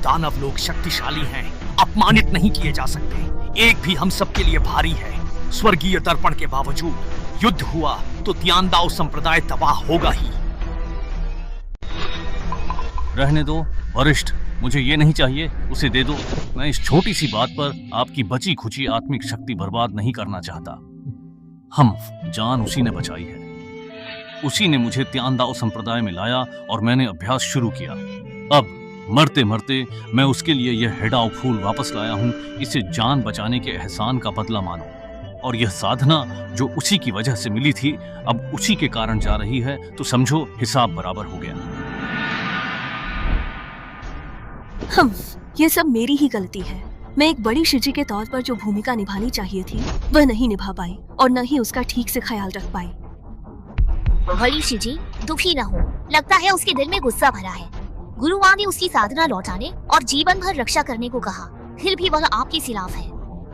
दानव लोग शक्तिशाली हैं, अपमानित नहीं किए जा सकते। एक भी हम सबके लिए भारी है। स्वर्गीय दर्पण के बावजूद युद्ध हुआ तो त्यानदाओ संप्रदाय तबाह होगा ही। रहने दो वरिष्ठ, मुझे ये नहीं चाहिए, उसे दे दो। मैं इस छोटी सी बात पर आपकी बची खुची आत्मिक शक्ति बर्बाद नहीं करना चाहता। हम जान उसी ने बचाई है, उसी ने मुझे त्यानदाओ संप्रदाय में लाया और मैंने अभ्यास शुरू किया। अब मरते मरते मैं उसके लिए यह हेडाओ फूल वापस लाया हूं। इसे जान बचाने के एहसान का बदला मानो। और यह साधना जो उसी की वजह से मिली थी अब उसी के कारण जा रही है, तो समझो हिसाब बराबर हो गया। ये सब मेरी ही गलती है। मैं एक बड़ी शिजी के तौर पर जो भूमिका निभानी चाहिए थी वह नहीं निभा पाई और न ही उसका ठीक से ख्याल रख पाई। बड़ी शिजी दुखी न हो, लगता है उसके दिल में गुस्सा भरा है। गुरु माँ ने उसकी साधना लौटाने और जीवन भर रक्षा करने को कहा, फिर भी वह आपके खिलाफ है।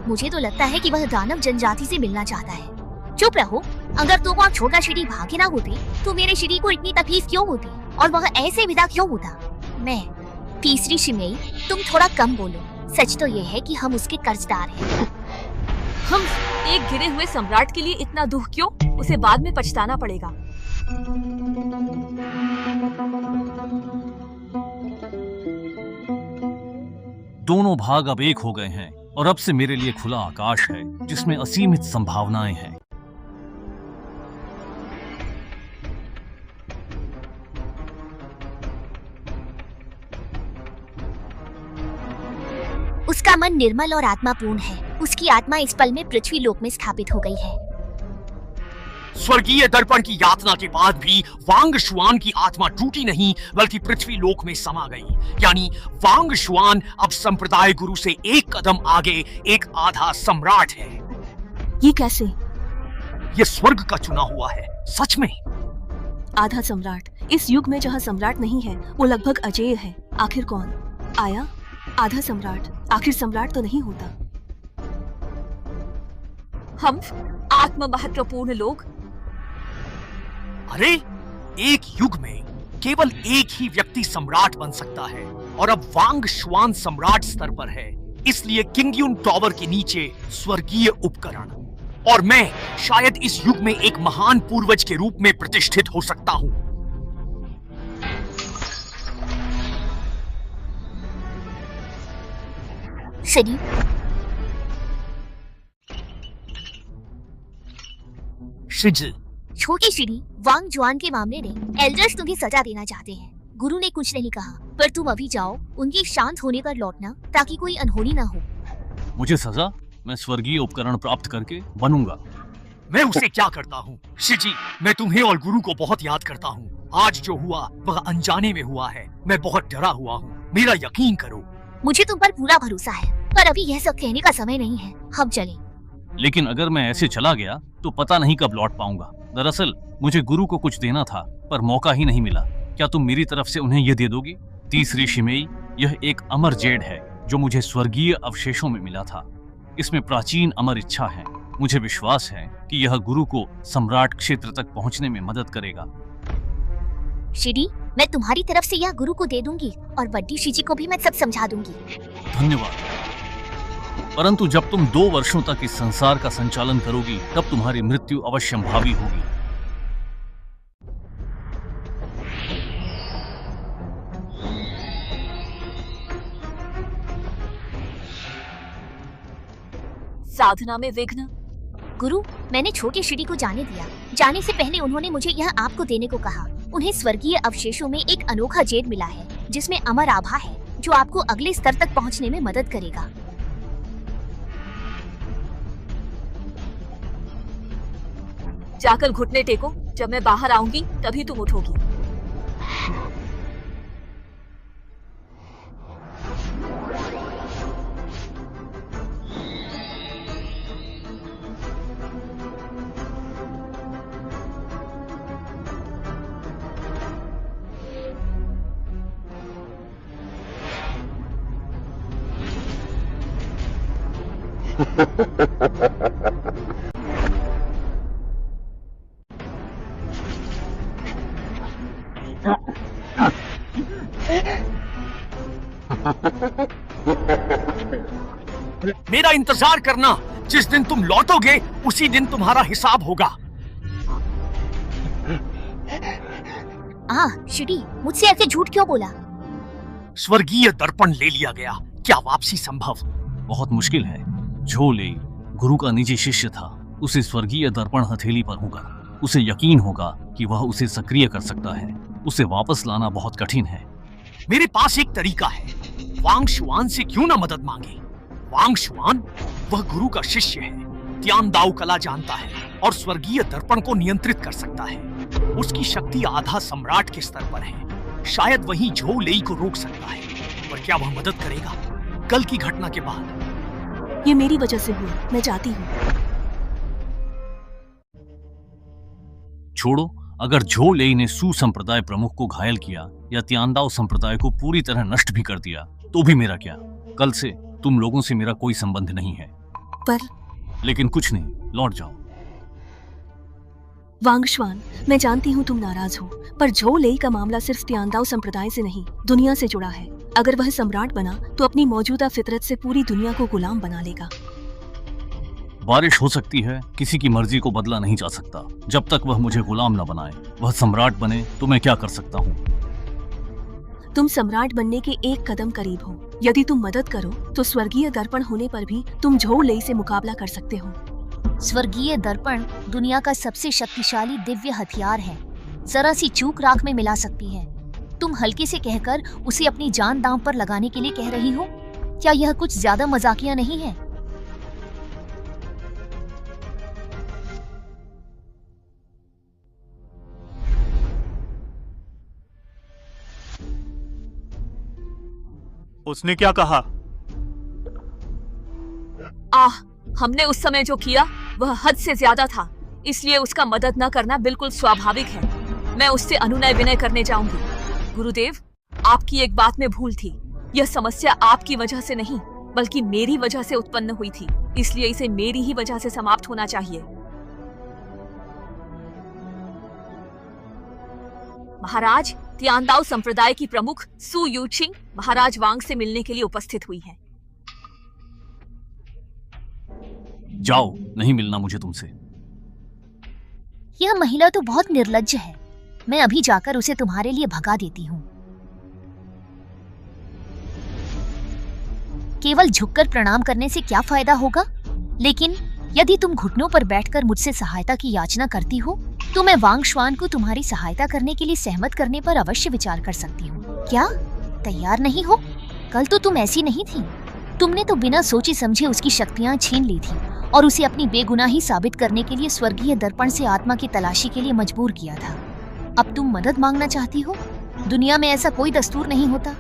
मुझे तो लगता है कि वह दानव जनजाति से मिलना चाहता है। चुप रहो, अगर तुम और छोटा शिरी भागे ना होते तो मेरे शिरी को इतनी तकलीफ क्यों होती और वह ऐसे विदा क्यों होता। मैं तीसरी शिमेई, तुम थोड़ा कम बोलो। सच तो ये है कि हम उसके कर्जदार हैं। हम एक गिरे हुए सम्राट के लिए इतना दुख क्यों? उसे बाद में पछताना पड़ेगा। दोनों भाग अब एक हो गए हैं और अब से मेरे लिए खुला आकाश है जिसमें असीमित संभावनाएं हैं। उसका मन निर्मल और आत्मापूर्ण है। उसकी आत्मा इस पल में पृथ्वी लोक में स्थापित हो गई है। स्वर्गीय दर्पण की यातना के बाद भी वांग शुआन की आत्मा टूटी नहीं बल्कि पृथ्वी लोक में समा गई। यानी वांग शुआन अब संप्रदाय गुरु से एक कदम आगे एक आधा सम्राट है। ये कैसे? ये स्वर्ग का चुना हुआ है, सच में। आधा सम्राट? इस युग में जहाँ सम्राट नहीं है वो लगभग अजेय है। आखिर कौन आया? आधा सम्राट? आखिर सम्राट तो नहीं होता। हम आत्म महत्वपूर्ण लोग। अरे एक युग में केवल एक ही व्यक्ति सम्राट बन सकता है और अब वांग शुआन सम्राट स्तर पर है। इसलिए किंगयुन टॉवर के नीचे स्वर्गीय उपकरण और मैं शायद इस युग में एक महान पूर्वज के रूप में प्रतिष्ठित हो सकता हूं। शिरी, शिजी, छोटी शिरी, वांग जुआन के मामले में एल्डर्स तुम्हें सजा देना चाहते हैं। गुरु ने कुछ नहीं कहा, पर तुम अभी जाओ, उनकी शांत होने पर लौटना ताकि कोई अनहोनी ना हो। मुझे सजा? मैं स्वर्गीय उपकरण प्राप्त करके बनूंगा। मैं उसे क्या करता हूँ? शिजी, मैं तुम्हें और गुरु को बहुत याद करता हूँ। आज जो हुआ वह अनजाने में हुआ है। मैं बहुत डरा हुआ हूँ, मेरा यकीन करो। मुझे तुम पर पूरा भरोसा है, पर अभी यह सब कहने का समय नहीं है। हम चलें। लेकिन अगर मैं ऐसे चला गया तो पता नहीं कब लौट पाऊंगा। दरअसल मुझे गुरु को कुछ देना था पर मौका ही नहीं मिला। क्या तुम मेरी तरफ से उन्हें यह दे दोगी? तीसरी शिमेई, यह एक अमर जेड है जो मुझे स्वर्गीय अवशेषों में मिला था। इसमें प्राचीन अमर इच्छा है। मुझे विश्वास है कि यह गुरु को सम्राट क्षेत्र तक पहुंचने में मदद करेगा। शिरी, मैं तुम्हारी तरफ से यह गुरु को दे दूंगी और बड्डी शिजी को भी मैं सब समझा दूंगी। धन्यवाद। परंतु जब तुम 2 वर्षों तक इस संसार का संचालन करोगी तब तुम्हारी मृत्यु अवश्यंभावी होगी। साधना में विघ्न? गुरु, मैंने छोटी शिरी को जाने दिया। जाने से पहले उन्होंने मुझे यह आपको देने को कहा। उन्हें स्वर्गीय अवशेषों में एक अनोखा जेड मिला है जिसमें अमर आभा है जो आपको अगले स्तर तक पहुंचने में मदद करेगा। जाकर घुटने टेको, जब मैं बाहर आऊंगी तभी तुम उठोगी। मेरा इंतजार करना, जिस दिन तुम लौटोगे उसी दिन तुम्हारा हिसाब होगा। शिडी, मुझसे ऐसे झूठ क्यों बोला? स्वर्गीय दर्पण ले लिया गया, क्या वापसी संभव? बहुत मुश्किल है। झोले गुरु का निजी शिष्य था। उसे स्वर्गीय दर्पण हथेली पर होगा। उसे यकीन होगा कि वह उसे सक्रिय कर सकता है। उसे वापस लाना बहुत कठिन है। मेरे पास एक तरीका है। वांग शुआन से क्यों ना मदद मांगे? वांग शुआन वह गुरु का शिष्य है, त्यान दाओ कला जानता है और स्वर्गीय दर्पण को नियंत्रित कर सकता है। उसकी शक्ति आधा सम्राट के स्तर पर है। शायद वही झो लेई को रोक सकता है, पर क्या वह मदद करेगा? कल की घटना के बाद। ये मेरी वजह से हुआ, मैं चाहती हूँ। छोड़ो, अगर झो लेई ने सू संप्रदाय प्रमुख को घायल किया या त्यानदाओ संप्रदाय को पूरी तरह नष्ट भी कर दिया तो भी मेरा क्या? कल से तुम लोगों से मेरा कोई संबंध नहीं है। लेकिन कुछ नहीं, लौट जाओ। वांग शुआन, मैं जानती हूँ तुम नाराज हो, पर झो लेई का मामला सिर्फ त्यानदाओ संप्रदाय से नहीं, दुनिया से जुड़ा है। अगर वह सम्राट बना तो अपनी मौजूदा फितरत से पूरी दुनिया को गुलाम बना लेगा। बारिश हो सकती है, किसी की मर्जी को बदला नहीं जा सकता। जब तक वह मुझे गुलाम न बनाए, वह सम्राट बने, तो मैं क्या कर सकता हूँ? तुम सम्राट बनने के एक कदम करीब हो। यदि तुम मदद करो तो स्वर्गीय दर्पण होने पर भी तुम झो लेई से मुकाबला कर सकते हो। स्वर्गीय दर्पण दुनिया का सबसे शक्तिशाली दिव्य हथियार है। जरा सी चूक राख में मिला सकती है। तुम हल्के से कहकर उसे अपनी जान दांव पर लगाने के लिए कह रही हो? क्या यह कुछ ज्यादा मजाकिया नहीं है? उसने क्या कहा? हमने उस समय जो किया वह हद से ज्यादा था, इसलिए उसका मदद न करना बिल्कुल स्वाभाविक है। मैं उससे अनुनय विनय करने जाऊंगी। गुरुदेव, आपकी एक बात में भूल थी। यह समस्या आपकी वजह से नहीं, बल्कि मेरी वजह से उत्पन्न हुई थी, इसलिए इसे मेरी ही वजह से समाप्त होना चाहिए। महाराज, त्यानदाओ संप्रदाय की प्रमुख सू यूचिंग महाराज वांग से मिलने के लिए उपस्थित हुई हैं। जाओ, नहीं मिलना मुझे तुमसे। यह महिला तो बहुत निर्लज्ज है। मैं अभी जाकर उसे तुम्हारे लिए भगा देती हूँ। केवल झुककर प्रणाम करने से क्या फायदा होगा? लेकिन यदि तुम घुटनों पर बैठकर मुझसे सहायता की याचना करती हो तो मैं वांग शुआन को तुम्हारी सहायता करने के लिए सहमत करने पर अवश्य विचार कर सकती हूँ। क्या तैयार नहीं हो? कल तो तुम ऐसी नहीं थी। तुमने तो बिना सोचे समझे उसकी शक्तियाँ छीन ली थी और उसे अपनी बेगुनाही साबित करने के लिए स्वर्गीय दर्पण से आत्मा की तलाशी के लिए मजबूर किया था। अब तुम मदद मांगना चाहती हो? दुनिया में ऐसा कोई दस्तूर नहीं होता।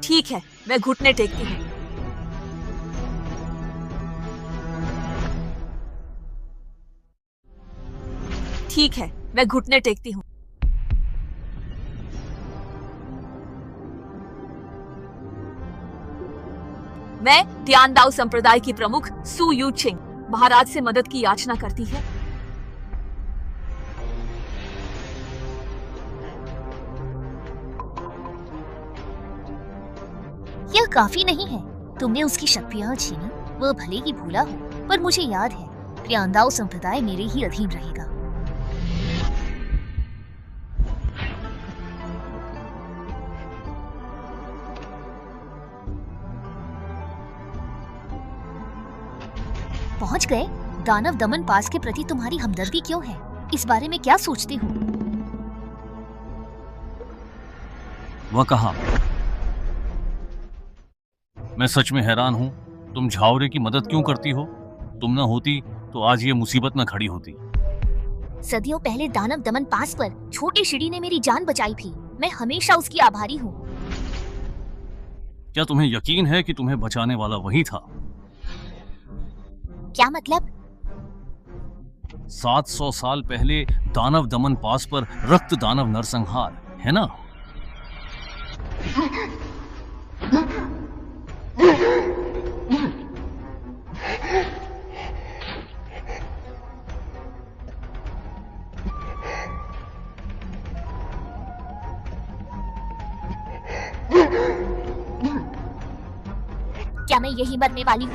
ठीक है, मैं घुटने टेकती हूँ। ठीक है, मैं घुटने टेकती हूँ। मैं त्यानदाओ संप्रदाय की प्रमुख सू यूचिंग महाराज से मदद की याचना करती है। यह काफी नहीं है। तुमने उसकी शक्तियाँ छीनी, वह भले ही भूला हो, पर मुझे याद है त्यानदाओ संप्रदाय मेरे ही अधीन रहेगा। पहुंच गए? दानव दमन पास के प्रति तुम्हारी हमदर्दी क्यों है? इस बारे में क्या सोचते हो? वह कहा, मैं सच में हैरान हूँ। तुम झावरे की मदद क्यों करती हो? तुम न होती तो आज ये मुसीबत न खड़ी होती। सदियों पहले दानव दमन पास पर छोटे शिडी ने मेरी जान बचाई थी। मैं हमेशा उसकी आभारी हूँ। क्या तुम्हें यकीन है कि तुम्हें बचाने वाला वही था? क्या मतलब? 700 साल पहले दानव दमन पास पर रक्त दानव नरसंहार, है ना? क्या मैं यही मरने वाली हूँ?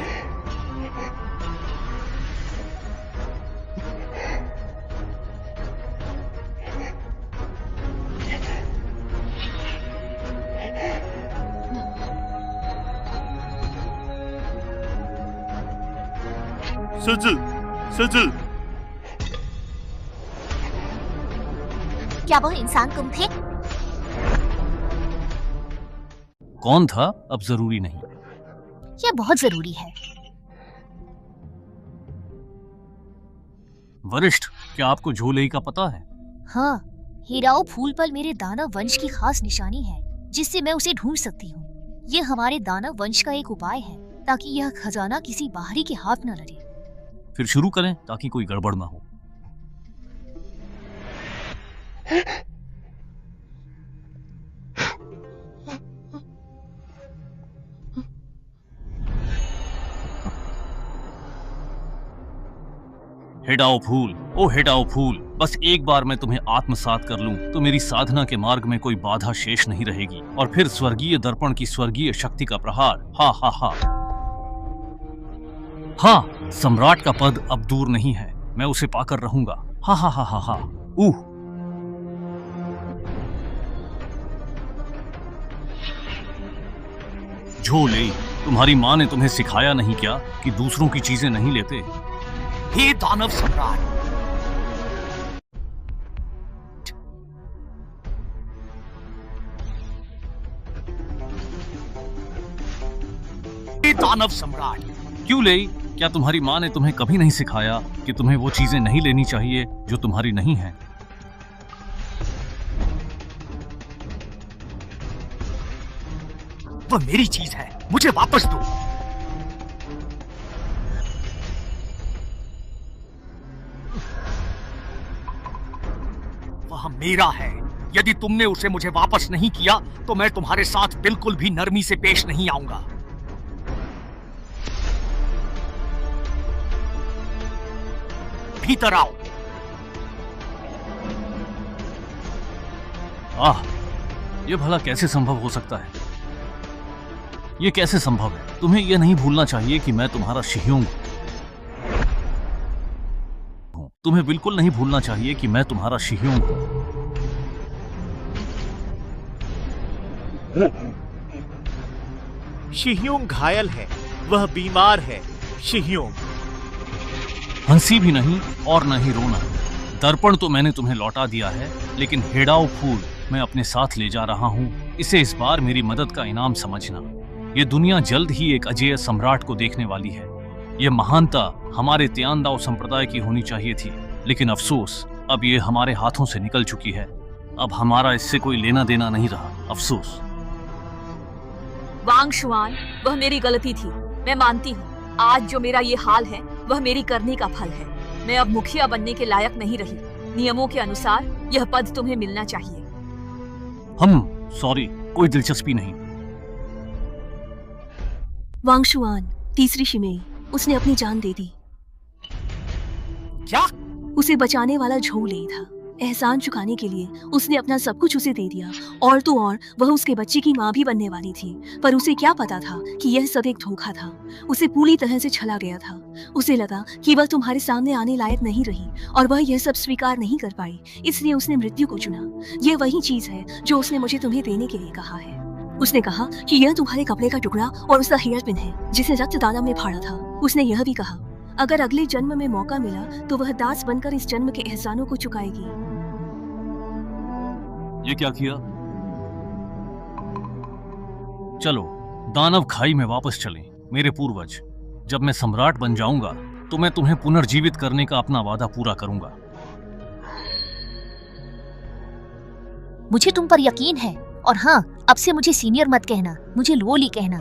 क्या वह इंसान तुम थे? कौन था अब जरूरी नहीं। यह बहुत जरूरी है। वरिष्ठ, क्या आपको झोलेई का पता है? हाँ, हीराओ फूल पर मेरे दानव वंश की खास निशानी है जिससे मैं उसे ढूंढ सकती हूँ। यह हमारे दानव वंश का एक उपाय है ताकि यह खजाना किसी बाहरी के हाथ न लगे। फिर शुरू करें ताकि कोई गड़बड़ ना हो। हेडाओ फूल, ओ हेडाओ फूल, बस एक बार मैं तुम्हें आत्मसात कर लूं तो मेरी साधना के मार्ग में कोई बाधा शेष नहीं रहेगी और फिर स्वर्गीय दर्पण की स्वर्गीय शक्ति का प्रहार। हा हा हा। हाँ, सम्राट का पद अब दूर नहीं है, मैं उसे पाकर रहूंगा। हा हा हा हा हा। उह। झोलेई, तुम्हारी माँ ने तुम्हें सिखाया नहीं क्या कि दूसरों की चीजें नहीं लेते? हे दानव सम्राट, हे दानव सम्राट, क्यों लेई? क्या तुम्हारी माँ ने तुम्हें कभी नहीं सिखाया कि तुम्हें वो चीजें नहीं लेनी चाहिए जो तुम्हारी नहीं है? वह मेरी चीज है, मुझे वापस दो। वह मेरा है। यदि तुमने उसे मुझे वापस नहीं किया तो मैं तुम्हारे साथ बिल्कुल भी नरमी से पेश नहीं आऊंगा। भीतर आओ। आह, ये भला कैसे संभव हो सकता है? ये कैसे संभव है? तुम्हें यह नहीं भूलना चाहिए कि मैं तुम्हारा शिह्योंग हूं। तुम्हें बिल्कुल नहीं भूलना चाहिए कि मैं तुम्हारा शिह्योंग हूं। शिह्योंग घायल है, वह बीमार है। शिह्योंग हंसी भी नहीं और न ही रोना। दर्पण तो मैंने तुम्हें लौटा दिया है, लेकिन हेडाओ फूल मैं अपने साथ ले जा रहा हूँ। इसे इस बार मेरी मदद का इनाम समझना। ये दुनिया जल्द ही एक अजेय सम्राट को देखने वाली है। ये महानता हमारे तियांदाओ संप्रदाय की होनी चाहिए थी, लेकिन अफसोस अब ये हमारे हाथों से निकल चुकी है। अब हमारा इससे कोई लेना देना नहीं रहा। अफसोस। वांग शुआन, वह मेरी गलती थी, मैं मानती हूँ। आज जो मेरा ये हाल है वह मेरी करनी का फल है। मैं अब मुखिया बनने के लायक नहीं रही। नियमों के अनुसार यह पद तुम्हें मिलना चाहिए। सॉरी, कोई दिलचस्पी नहीं। वांग शुआन, तीसरी शिमेई, उसने अपनी जान दे दी। क्या? उसे बचाने वाला झोलेई था। एहसान चुकाने के लिए उसने अपना सब कुछ उसे दे दिया। और तो और वह उसके बच्चे की माँ भी बनने वाली थी, पर उसे क्या पता था कि यह सब एक धोखा था। उसे पूरी तरह से छला गया था। उसे लगा कि वह तुम्हारे सामने आने लायक नहीं रही और वह यह सब स्वीकार नहीं कर पाई, इसलिए उसने मृत्यु को चुना। यह वही चीज है जो उसने मुझे तुम्हें देने के लिए कहा है। उसने कहा कि यह तुम्हारे कपड़े का टुकड़ा और उसका हेयर पिन है जिसे रक्त दानव ने फाड़ा था। उसने यह भी कहा अगर अगले जन्म में मौका मिला तो वह दास बनकर इस जन्म के एहसानों को चुकाएगी। ये क्या किया? चलो दानव खाई में वापस चलें। मेरे पूर्वज, जब मैं सम्राट बन जाऊंगा तो मैं तुम्हें पुनर्जीवित करने का अपना वादा पूरा करूंगा। मुझे तुम पर यकीन है। और हाँ, अब से मुझे सीनियर मत कहना, मुझे लोली कहना।